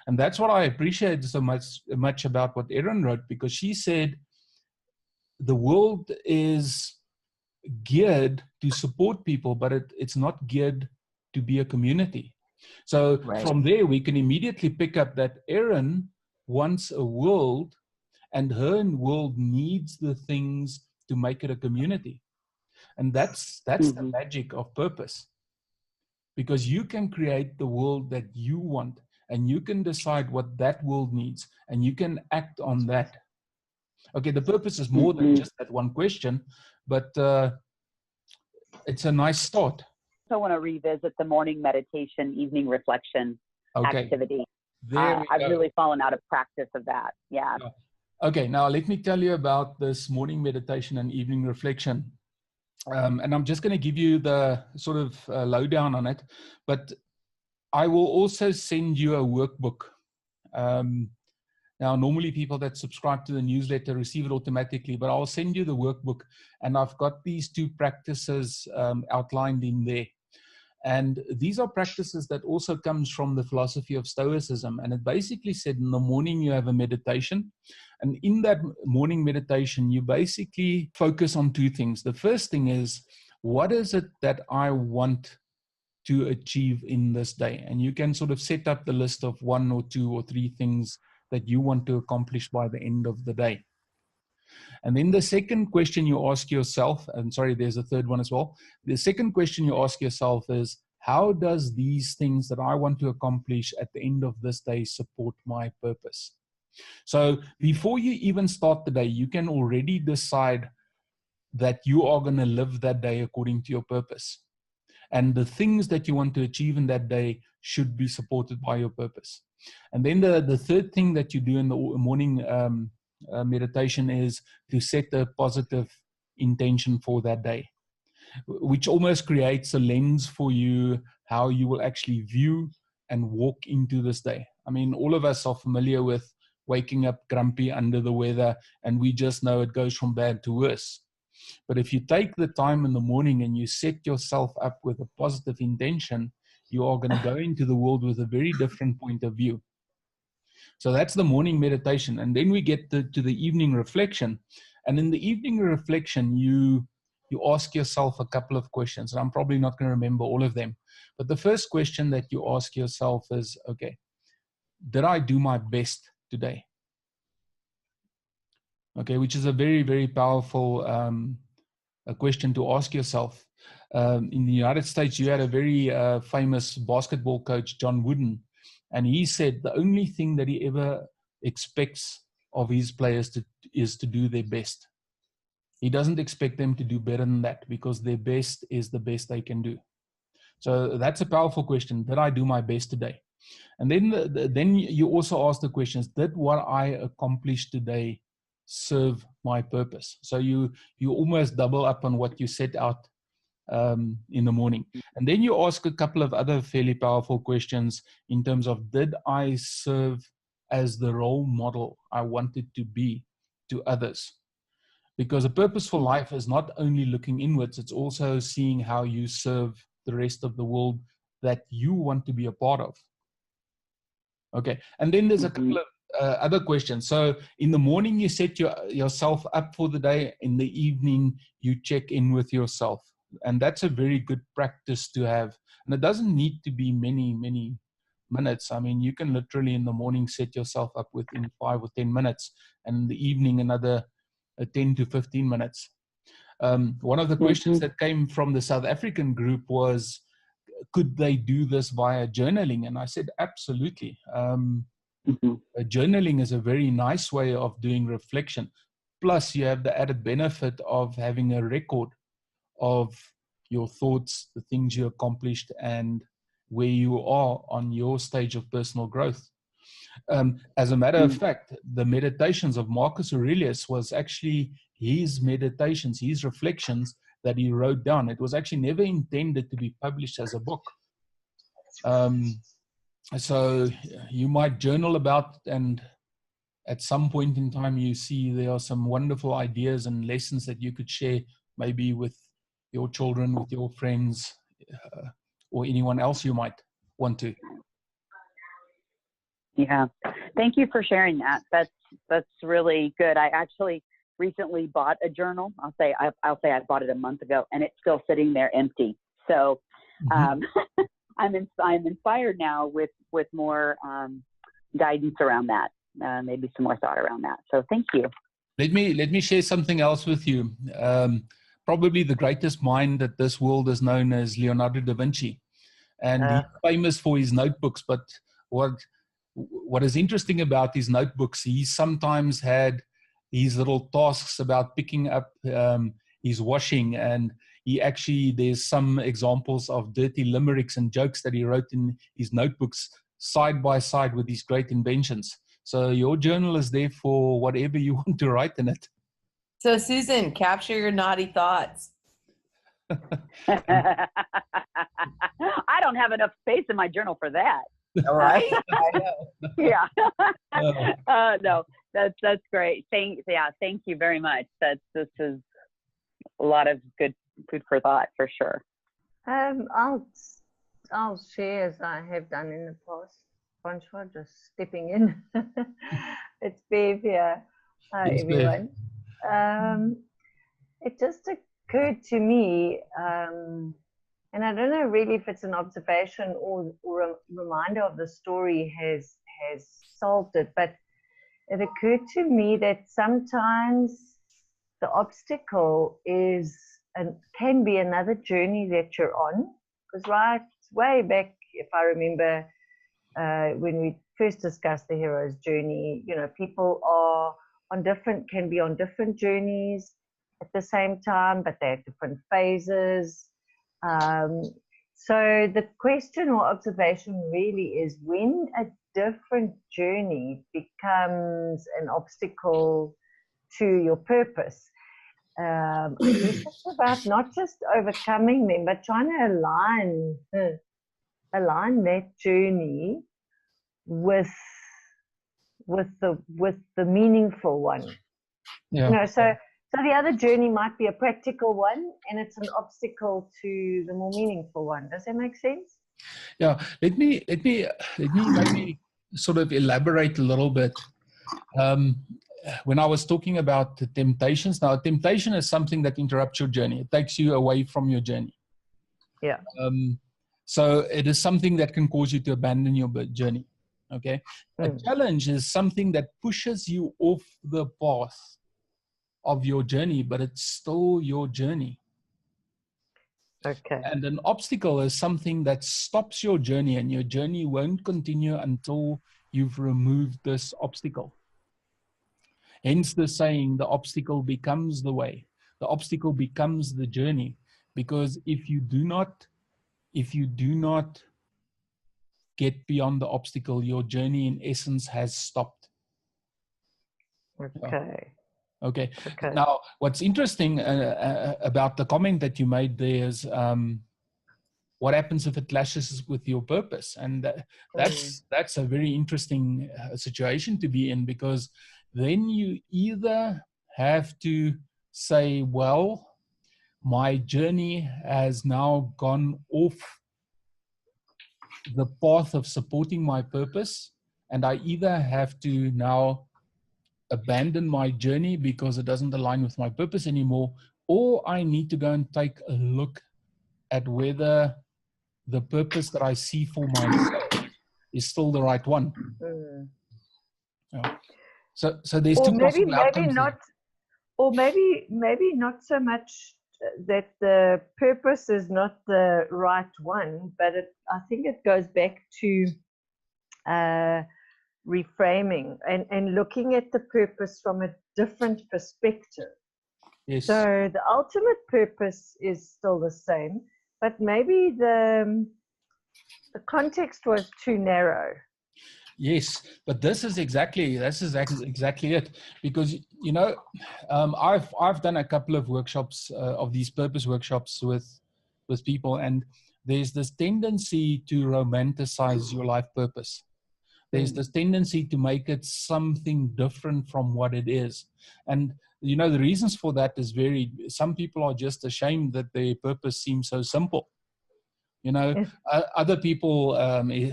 And that's what I appreciate so much about what Erin wrote, because she said the world is geared to support people, but it's not geared to be a community. So Right. from there, we can immediately pick up that Erin wants a world, and her world needs the things to make it a community. And that's the magic of purpose, because you can create the world that you want, and you can decide what that world needs, and you can act on that. Okay, the purpose is more than just that one question, but it's a nice start. I want to revisit the morning meditation, evening reflection activity. There we I've go. really fallen out of practice of that. Yeah. Okay, now let me tell you about this morning meditation and evening reflection. And I'm just going to give you the sort of lowdown on it, but I will also send you a workbook. Now, normally people that subscribe to the newsletter receive it automatically, but I'll send you the workbook, and I've got these 2 practices outlined in there. And these are practices that also comes from the philosophy of Stoicism. And it basically said in the morning you have a meditation. And in that morning meditation, you basically focus on 2 things. The first thing is, what is it that I want to achieve in this day? And you can sort of set up the list of 1 or 2 or 3 things that you want to accomplish by the end of the day. And then the second question you ask yourself, and sorry, there's a third one as well. The second question you ask yourself is, how does these things that I want to accomplish at the end of this day support my purpose? So before you even start the day, you can already decide that you are going to live that day according to your purpose. And the things that you want to achieve in that day should be supported by your purpose. And then the third thing that you do in the morning meditation is to set a positive intention for that day, which almost creates a lens for you how you will actually view and walk into this day. I mean, all of us are familiar with waking up grumpy, under the weather, and we just know it goes from bad to worse. But if you take the time in the morning and you set yourself up with a positive intention, you are going to go into the world with a very different point of view. So that's the morning meditation. And then we get to the evening reflection. And in the evening reflection, you ask yourself a couple of questions. And I'm probably not going to remember all of them. But the first question that you ask yourself is, okay, did I do my best today? Okay, which is a very, very powerful a question to ask yourself. In the United States, you had a very famous basketball coach, John Wooden, and he said the only thing that he ever expects of his players is to do their best. He doesn't expect them to do better than that, because their best is the best they can do. So that's a powerful question. Did I do my best today? And then you also ask the questions, did what I accomplished today serve my purpose? So you almost double up on what you set out in the morning. And then you ask a couple of other fairly powerful questions in terms of, did I serve as the role model I wanted to be to others? Because a purposeful life is not only looking inwards, it's also seeing how you serve the rest of the world that you want to be a part of. Okay, and then there's a couple of other questions. So in the morning, you set yourself up for the day. In the evening, you check in with yourself. And that's a very good practice to have. And it doesn't need to be many, many minutes. I mean, you can literally in the morning set yourself up within 5 or 10 minutes, and in the evening, another 10 to 15 minutes. One of the questions that came from the South African group was, could they do this via journaling? And I said, absolutely. Journaling is a very nice way of doing reflection. Plus, you have the added benefit of having a record of your thoughts, the things you accomplished, and where you are on your stage of personal growth. As a matter of fact, the meditations of Marcus Aurelius was actually his meditations, his reflections that he wrote down. It was actually never intended to be published as a book. So you might journal about, and at some point in time you see there are some wonderful ideas and lessons that you could share, maybe with your children, with your friends, or anyone else you might want to. Yeah, thank you for sharing that. That's really good. I actually recently bought a journal. I'll say I bought it a month ago, and it's still sitting there empty. So I'm inspired now with more guidance around that. Maybe some more thought around that. So thank you. Let me share something else with you. Probably the greatest mind that this world has known is Leonardo da Vinci, and he's famous for his notebooks. But what is interesting about his notebooks, he sometimes had these little tasks about picking up his washing, and there's some examples of dirty limericks and jokes that he wrote in his notebooks side by side with these great inventions. So your journal is there for whatever you want to write in it. So Susan, capture your naughty thoughts. I don't have enough space in my journal for that. All right. I know. Yeah. No, that's great. Thank you very much. This is a lot of good food for thought for sure. I'll share as I have done in the past. Bonjour, just stepping in. It's Bev here. Hi, Yes, everyone. It just occurred to me, and I don't know really if it's an observation or a reminder of the story has solved it, but it occurred to me that sometimes the obstacle can be another journey that you're on. Because way back, if I remember, when we first discussed the hero's journey, people can be on different journeys at the same time, but they're at different phases. So the question or observation really is, when a different journey becomes an obstacle to your purpose, I guess it's about not just overcoming them, but trying to align that journey with the meaningful one. Yeah. So the other journey might be a practical one, and it's an obstacle to the more meaningful one. Does that make sense? Yeah. Let me maybe sort of elaborate a little bit. When I was talking about the temptations, now temptation is something that interrupts your journey. It takes you away from your journey. Yeah. So it is something that can cause you to abandon your journey. Okay. A challenge is something that pushes you off the path of your journey, but it's still your journey. Okay. And an obstacle is something that stops your journey, and your journey won't continue until you've removed this obstacle. Hence the saying, the obstacle becomes the way. The obstacle becomes the journey. Because if you do not get beyond the obstacle, your journey in essence has stopped. Okay. Okay. Now, what's interesting about the comment that you made there is, what happens if it clashes with your purpose? And that's a very interesting situation to be in, because then you either have to say, well, my journey has now gone off the path of supporting my purpose, and I either have to now abandon my journey because it doesn't align with my purpose anymore, or I need to go and take a look at whether the purpose that I see for myself is still the right one. Mm. Yeah. So there's Or two possible outcomes. or maybe not so much that the purpose is not the right one, but I think it goes back to reframing and looking at the purpose from a different perspective. Yes. So the ultimate purpose is still the same, but maybe the context was too narrow. Yes, but this is exactly it. Because I've done a couple of workshops of these purpose workshops with people, and there's this tendency to romanticize your life purpose. There's this tendency to make it something different from what it is, and the reasons for that is varied. Some people are just ashamed that their purpose seems so simple. Other people,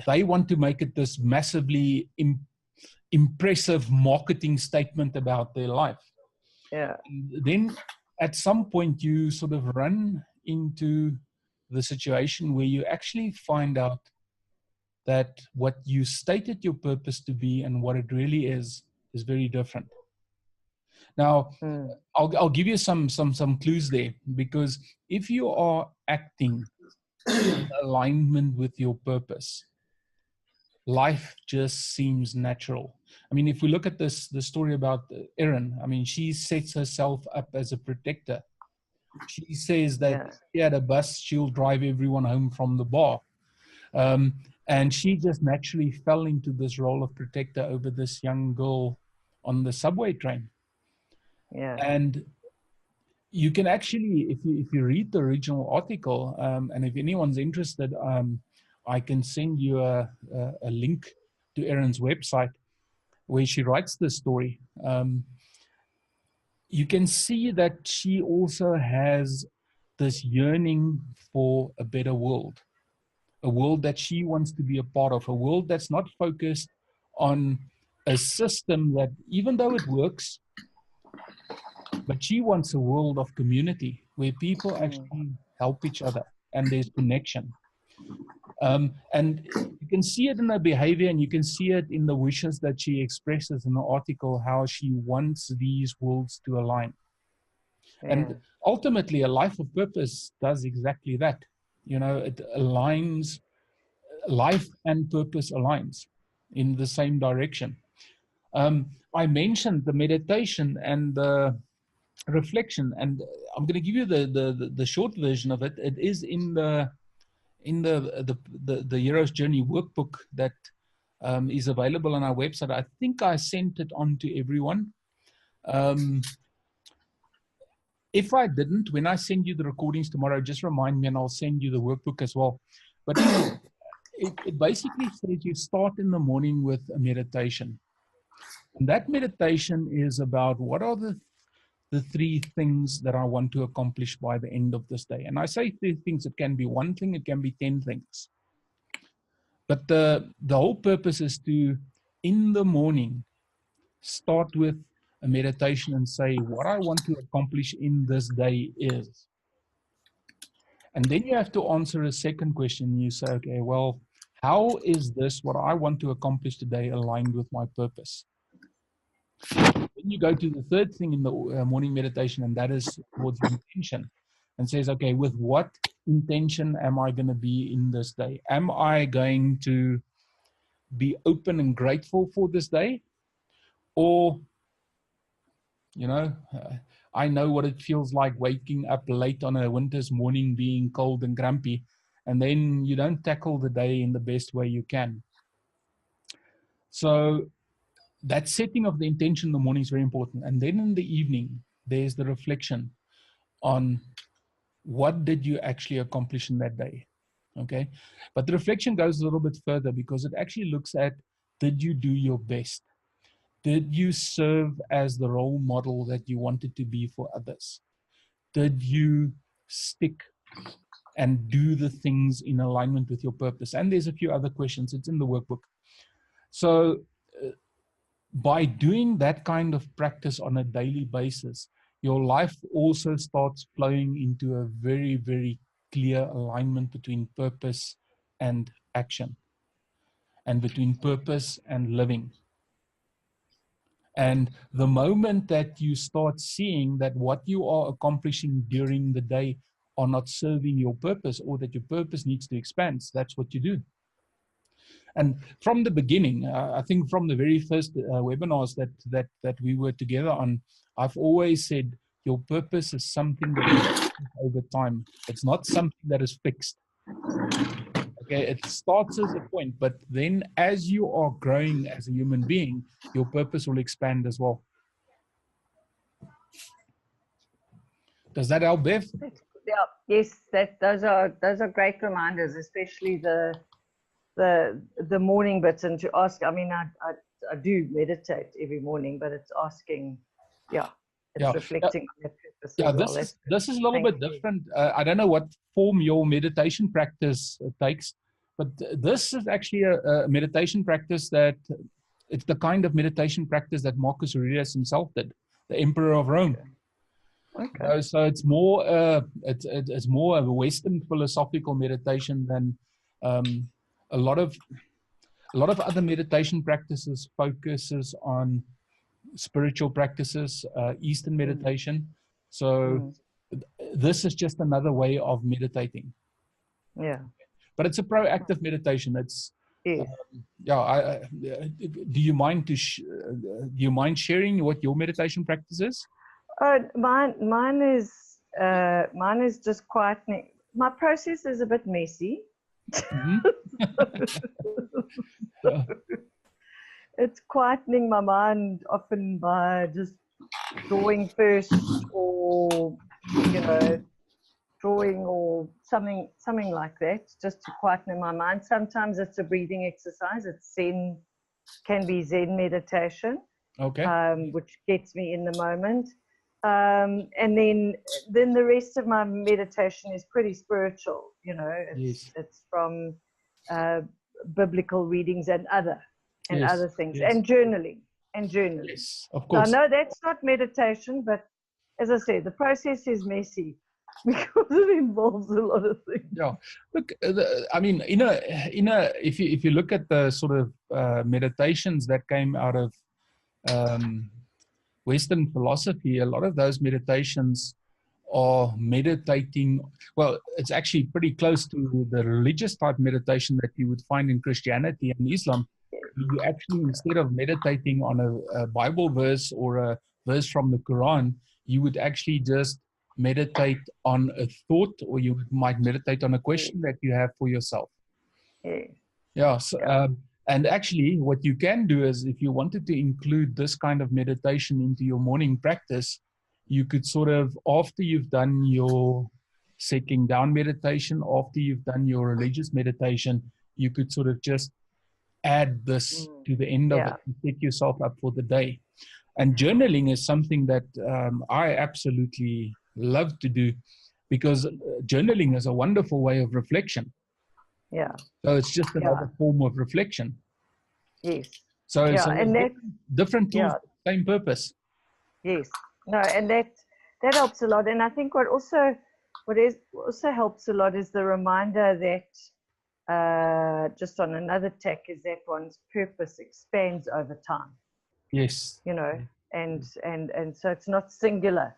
they want to make it this massively impressive marketing statement about their life. Yeah. And then at some point you sort of run into the situation where you actually find out that what you stated your purpose to be and what it really is very different. Now, I'll give you some clues there, because if you are acting in alignment with your purpose, life just seems natural. I mean, if we look at the story about Erin, I mean, she sets herself up as a protector. She says that she had a bus, she'll drive everyone home from the bar. And she just naturally fell into this role of protector over this young girl on the subway train. Yeah. And you can actually, if you read the original article, and if anyone's interested, I can send you a link to Erin's website where she writes this story. You can see that she also has this yearning for a better world, a world that she wants to be a part of, a world that's not focused on a system that, even though it works, but she wants a world of community where people actually help each other and there's connection. And you can see it in her behavior, and you can see it in the wishes that she expresses in the article, how she wants these worlds to align. Yeah. And ultimately, a life of purpose does exactly that. It aligns, life and purpose aligns in the same direction. I mentioned the meditation and the reflection, and I'm going to give you the short version of it. It is in the Hero's Journey workbook that is available on our website. I think I sent it on to everyone. If I didn't, when I send you the recordings tomorrow, just remind me and I'll send you the workbook as well. But it basically says you start in the morning with a meditation. And that meditation is about what are the 3 things that I want to accomplish by the end of this day. And I say 3 things. It can be 1 thing, it can be 10 things. But the whole purpose is to, in the morning, start with a meditation and say, what I want to accomplish in this day is. And then you have to answer a second question. You say, okay, well, how is this, what I want to accomplish today, aligned with my purpose? Then you go to the third thing in the morning meditation, and that is towards intention, and says, okay, with what intention am I going to be in this day? Am I going to be open and grateful for this day? Or, I know what it feels like waking up late on a winter's morning, being cold and grumpy, and then you don't tackle the day in the best way you can. So that setting of the intention in the morning is very important. And then in the evening, there's the reflection on what did you actually accomplish in that day. Okay. But the reflection goes a little bit further, because it actually looks at, did you do your best? Did you serve as the role model that you wanted to be for others? Did you stick and do the things in alignment with your purpose? And there's a few other questions. It's in the workbook. So by doing that kind of practice on a daily basis, your life also starts flowing into a very, very clear alignment between purpose and action, and between purpose and living. And the moment that you start seeing that what you are accomplishing during the day are not serving your purpose, or that your purpose needs to expand, that's what you do. And from the beginning, I think from the very first webinars that we were together on, I've always said your purpose is something that is over time. It's not something that is fixed. Okay, it starts as a point, but then as you are growing as a human being, your purpose will expand as well. Does that help, Bev? Yeah, yes, those are great reminders, especially the morning bits, and to ask. I mean, I do meditate every morning, but it's asking, it's reflecting on that purpose as well. This is a little bit different. I don't know what form your meditation practice takes, but this is actually a meditation practice that it's the kind of meditation practice that Marcus Aurelius himself did, the Emperor of Rome. Okay. So it's more it's more of a Western philosophical meditation than a lot of other meditation practices focuses on spiritual practices, Eastern meditation. So this is just another way of meditating. Yeah. But it's a proactive meditation. It's do you mind do you mind sharing what your meditation practice is? Mine is just quietening. My process is a bit messy. It's quietening my mind often by just drawing first, or drawing or something like that, just to quieten my mind. Sometimes it's a breathing exercise. It's Zen, can be Zen meditation, which gets me in the moment. And then the rest of my meditation is pretty spiritual. It's from biblical readings and other things, and journaling. Yes, of course. So I know that's not meditation, but as I said, the process is messy because it involves a lot of things. Yeah, look, I mean, if you look at the sort of meditations that came out of Western philosophy, a lot of those meditations are meditating. Well, it's actually pretty close to the religious type meditation that you would find in Christianity and Islam. You actually, instead of meditating on a Bible verse or a verse from the Quran, you would actually just meditate on a thought, or you might meditate on a question that you have for yourself. And actually, what you can do is, if you wanted to include this kind of meditation into your morning practice, you could sort of, after you've done your settling down meditation, after you've done your religious meditation, you could sort of just add this to the end of it and set yourself up for the day. And journaling is something that I absolutely love to do, because journaling is a wonderful way of reflection. Yeah. So it's just another form of reflection. Yes. So it's different tools, same purpose. Yes. No, and that helps a lot. And I think what also helps a lot is the reminder that just on another tack is that one's purpose expands over time. Yes. And so it's not singular.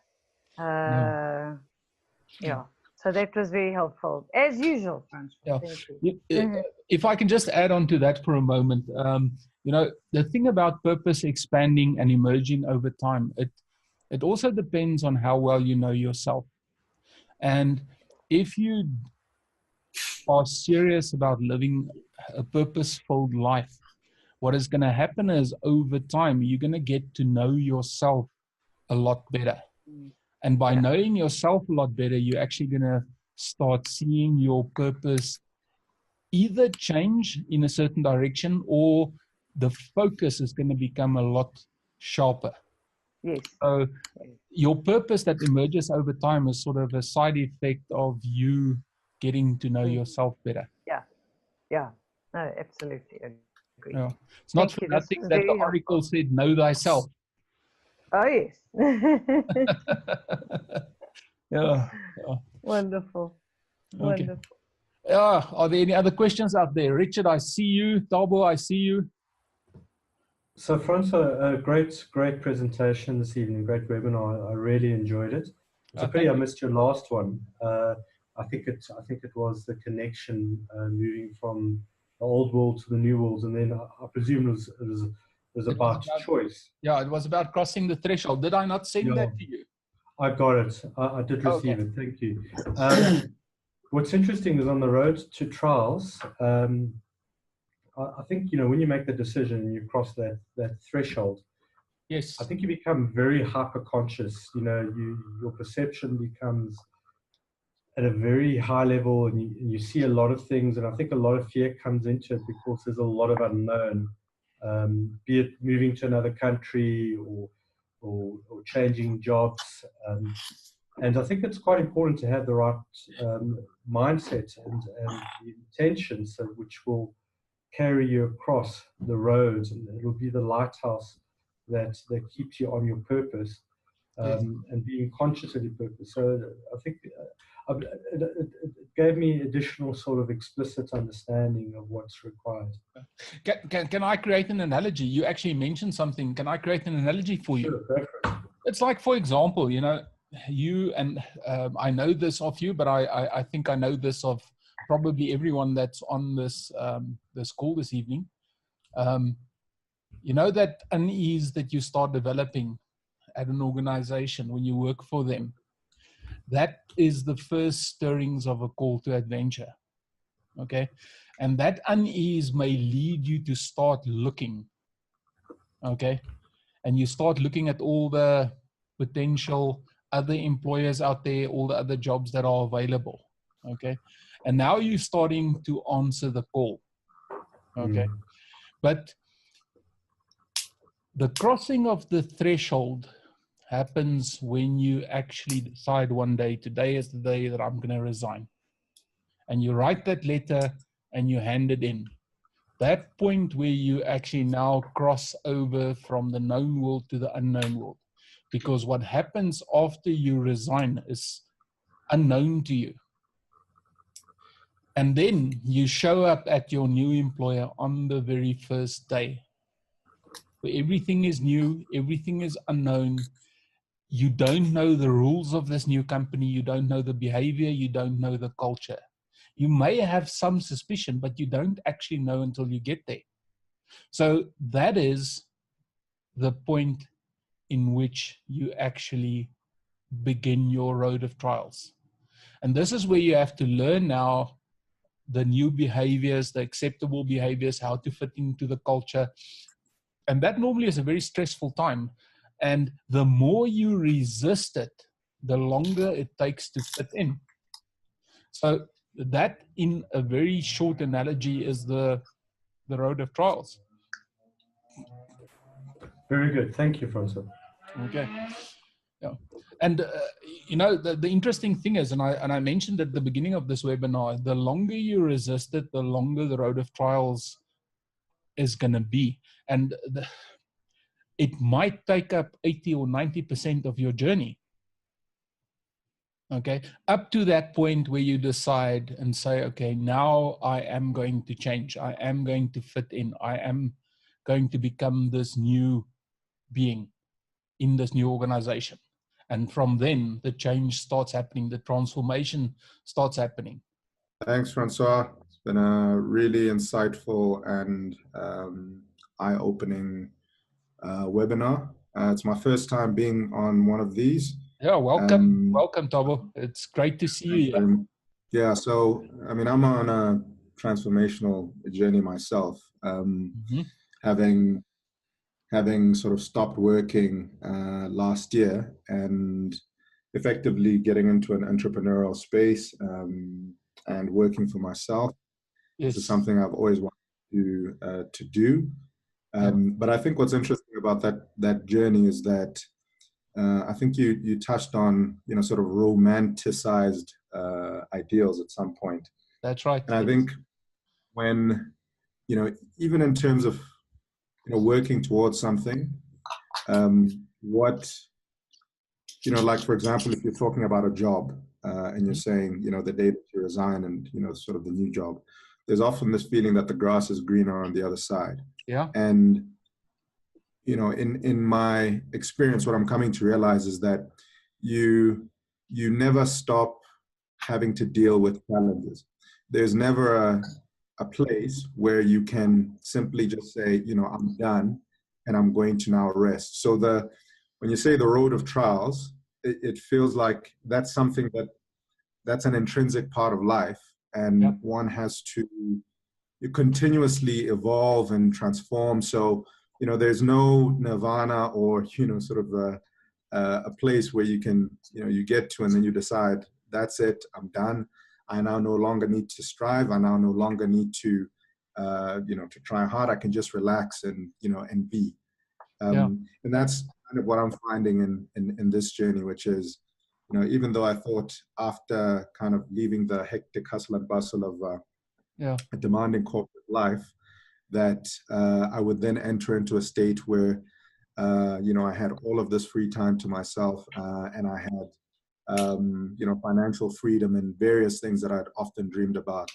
So that was very helpful, as usual, Francois. Thank you. If I can just add on to that for a moment, the thing about purpose expanding and emerging over time, it also depends on how well you know yourself. And if you are serious about living a purpose-filled life, what is going to happen is, over time, you're going to get to know yourself a lot better. And by knowing yourself a lot better, you're actually going to start seeing your purpose either change in a certain direction, or the focus is going to become a lot sharper. Yes. So your purpose that emerges over time is sort of a side effect of you getting to know yourself better. Yeah. No, absolutely. Agree. Yeah. It's not for nothing that the oracle said, know thyself. Oh, yes. Yeah. Wonderful. Okay. Wonderful. Are there any other questions out there? Richard, I see you. Tabo, I see you. So, Francois, a great presentation this evening, great webinar. I really enjoyed it. It's a pity I missed your last one. I think it was the connection moving from the old world to the new world, and then I presume it was about choice. Yeah, it was about crossing the threshold. Did I not send that to you? I got it. I did receive it. Thank you. What's interesting is on the road to trials. I think, when you make the decision and you cross that threshold, yes, I think you become very hyper conscious. Your perception becomes at a very high level, and you see a lot of things. And I think a lot of fear comes into it because there's a lot of unknown, be it moving to another country or changing jobs. And I think it's quite important to have the right mindset and the intention, which will carry you across the roads, and it will be the lighthouse that keeps you on your purpose, and being conscious of your purpose. So I think it gave me additional sort of explicit understanding of what's required. Can I create an analogy? You actually mentioned something. Can I create an analogy for you? Sure, go for it. It's like, for example, you and I know this of you, but I think I know this of probably everyone that's on this call this evening. That unease that you start developing at an organization when you work for them, that is the first stirrings of a call to adventure. Okay, and that unease may lead you to start looking. Okay, and you start looking at all the potential other employers out there, all the other jobs that are available. Okay, and now you're starting to answer the call. Okay, but the crossing of the threshold happens when you actually decide one day, today is the day that I'm going to resign. And you write that letter and you hand it in. That point where you actually now cross over from the known world to the unknown world. Because what happens after you resign is unknown to you. And then you show up at your new employer on the very first day, where everything is new, everything is unknown. You don't know the rules of this new company. You don't know the behavior. You don't know the culture. You may have some suspicion, but you don't actually know until you get there. So that is the point in which you actually begin your road of trials. And this is where you have to learn now the new behaviors, the acceptable behaviors, how to fit into the culture. And that normally is a very stressful time. And the more you resist it, the longer it takes to fit in. So that, in a very short analogy, is the road of trials. Very good. Thank you, Francois. Okay. Yeah. And, the interesting thing is, and I mentioned at the beginning of this webinar, the longer you resist it, the longer the road of trials is going to be. And it might take up 80 or 90% of your journey. Okay, up to that point where you decide and say, okay, now I am going to change. I am going to fit in. I am going to become this new being in this new organization. And from then, the change starts happening. The transformation starts happening. Thanks, Francois. It's been a really insightful and eye-opening webinar. It's my first time being on one of these. Yeah, welcome. Welcome, Thabo. It's great to see you here. Yeah, so, I'm on a transformational journey myself, having sort of stopped working last year and effectively getting into an entrepreneurial space and working for myself. Yes. This is something I've always wanted to do. But I think what's interesting about that journey is that I think you touched on, sort of romanticized ideals at some point. That's right. And I think when, even in terms of, working towards something, like, for example, if you're talking about a job and you're saying, the day that you resign and, sort of the new job, there's often this feeling that the grass is greener on the other side. Yeah. And in my experience, what I'm coming to realize is that you never stop having to deal with challenges. There's never a place where you can simply just say, I'm done and I'm going to now rest. So when you say the road of trials, it feels like that's something that's an intrinsic part of life, and one has to continuously evolve and transform. So, there's no nirvana or, sort of a place where you can, you get to and then you decide, that's it, I'm done. I now no longer need to strive. I now no longer need to, to try hard. I can just relax and, and be. And that's kind of what I'm finding in this journey, which is, even though I thought after kind of leaving the hectic hustle and bustle of a demanding corporate life, that I would then enter into a state where, I had all of this free time to myself, and I had, financial freedom and various things that I'd often dreamed about.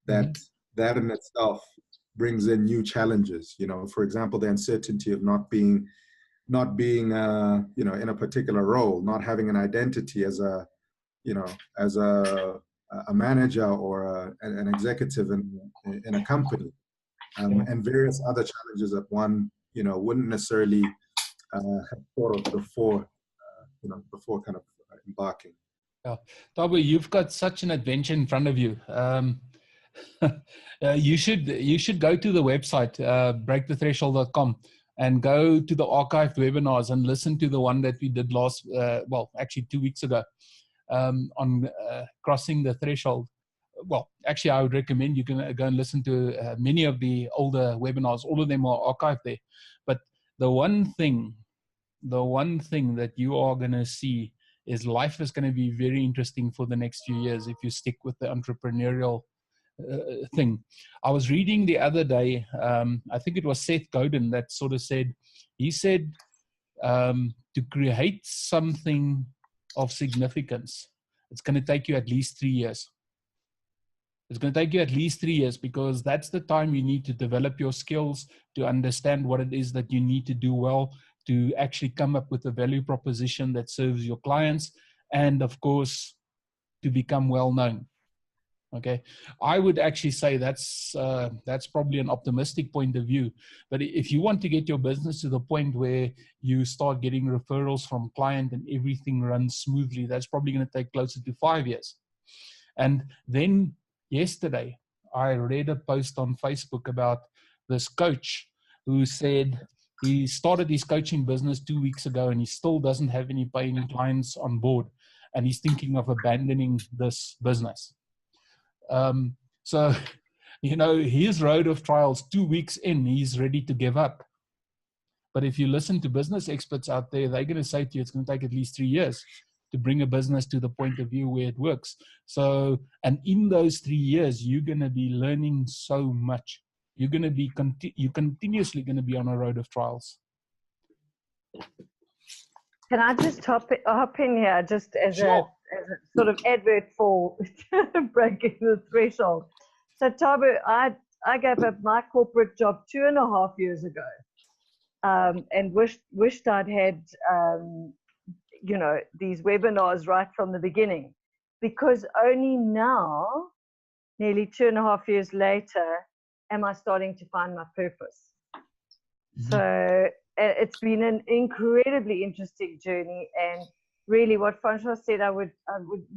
That in itself brings in new challenges. For example, the uncertainty of not being, in a particular role, not having an identity as a manager or an executive in a company, and various other challenges that one, wouldn't necessarily have thought of before, before kind of embarking. Yeah, Thabo, you've got such an adventure in front of you. You should go to the website, breakthethreshold.com, and go to the archived webinars and listen to the one that we did actually 2 weeks ago, on crossing the threshold. Well, actually, I would recommend you can go and listen to many of the older webinars. All of them are archived there. But the one thing that you are going to see is life is going to be very interesting for the next few years if you stick with the entrepreneurial thing. I was reading the other day, I think it was Seth Godin that sort of said, to create something of significance, it's going to take you at least 3 years. It's going to take you at least 3 years, because that's the time you need to develop your skills, to understand what it is that you need to do well, to actually come up with a value proposition that serves your clients, and of course, to become well known. Okay, I would actually say that's probably an optimistic point of view. But if you want to get your business to the point where you start getting referrals from client and everything runs smoothly, that's probably going to take closer to 5 years. And then yesterday, I read a post on Facebook about this coach who said he started his coaching business 2 weeks ago and he still doesn't have any paying clients on board, and he's thinking of abandoning this business. So, his road of trials, 2 weeks in, he's ready to give up. But if you listen to business experts out there, they're going to say to you, it's going to take at least 3 years to bring a business to the point of view where it works. So, and in those 3 years, you're going to be learning so much. You're going to be, you're continuously going to be on a road of trials. Can I just hop in here just as a sort of advert for breaking the threshold? So, Thabo, I gave up my corporate job 2.5 years ago, and wished I'd had, these webinars right from the beginning, because only now, nearly 2.5 years later, am I starting to find my purpose. Mm-hmm. So it's been an incredibly interesting journey, and really what Francois said, I would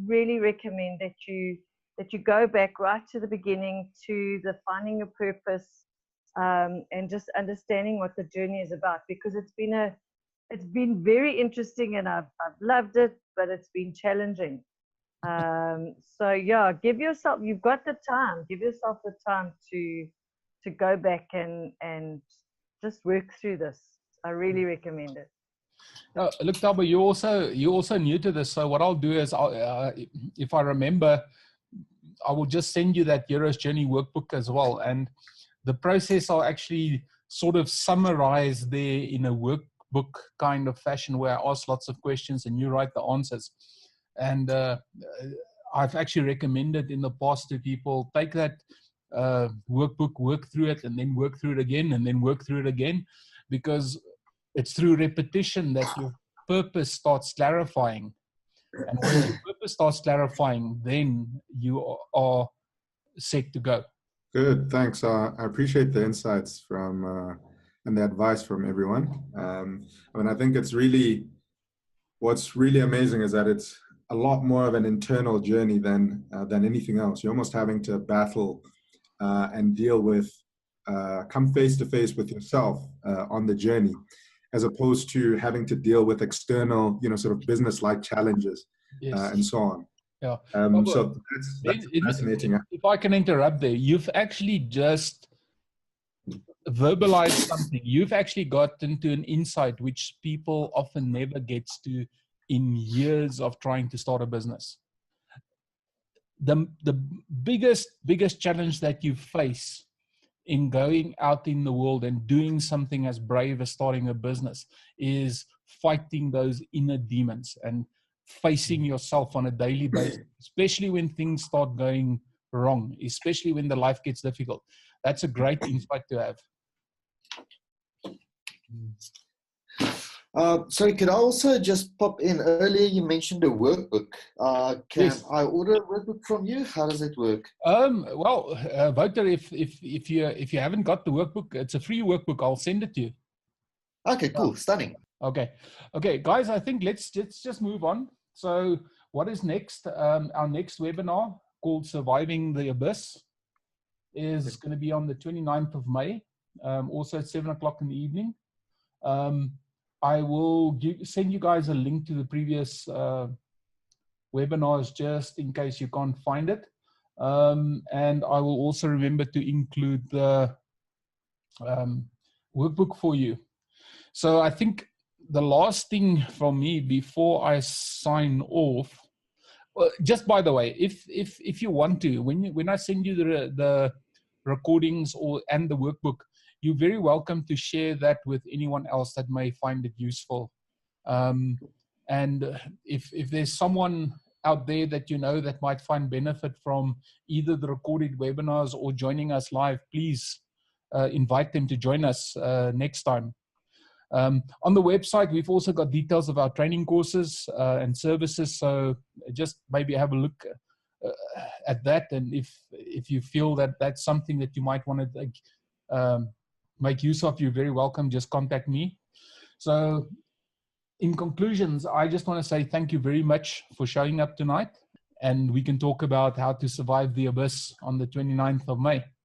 really recommend that you go back right to the beginning, to the finding your purpose, and just understanding what the journey is about, because it's been very interesting, and I've loved it, but it's been challenging. So yeah, you've got the time, give yourself the time to go back and just work through this. I really recommend it. Look, Thabo, you're also new to this. So what I'll do is, if I remember, I will just send you that Hero's Journey workbook as well. And the process I'll actually sort of summarize there in a workbook kind of fashion, where I ask lots of questions and you write the answers. And I've actually recommended in the past to people, take that workbook, work through it, and then work through it again, and then work through it again. Because it's through repetition that your purpose starts clarifying. And once your purpose starts clarifying, then you are set to go. Good, thanks. I appreciate the insights from and the advice from everyone. I mean, I think it's really, what's really amazing is that it's a lot more of an internal journey than anything else. You're almost having to battle and deal with, come face to face with yourself on the journey, as opposed to having to deal with external, sort of business-like challenges and so on. Yeah. So that's fascinating. If I can interrupt there, you've actually just verbalized something. You've actually gotten to an insight which people often never gets to in years of trying to start a business. The biggest challenge that you face in going out in the world and doing something as brave as starting a business is fighting those inner demons and facing yourself on a daily basis, especially when things start going wrong, especially when the life gets difficult. That's a great insight to have. Sorry, could I also just pop in? Earlier you mentioned a workbook. Can Yes. I order a workbook from you? How does it work? Well, Wouter, if you haven't got the workbook, it's a free workbook. I'll send it to you. Okay, cool, stunning. Okay, guys, I think let's just move on. So what is next? Our next webinar, called Surviving the Abyss, is going to be on the 29th of May, also at 7 o'clock in the evening. I will send you guys a link to the previous webinars just in case you can't find it. And I will also remember to include the workbook for you. So I think the last thing from me before I sign off, just by the way, if you want to, when I send you the recordings and the workbook, you're very welcome to share that with anyone else that may find it useful. And if there's someone out there that you know that might find benefit from either the recorded webinars or joining us live, please invite them to join us next time. On the website, we've also got details of our training courses and services. So just maybe have a look at that. And if you feel that that's something that you might want to make use of, you're very welcome. Just contact me. So in conclusions, I just want to say thank you very much for showing up tonight. And we can talk about how to survive the abyss on the 29th of May.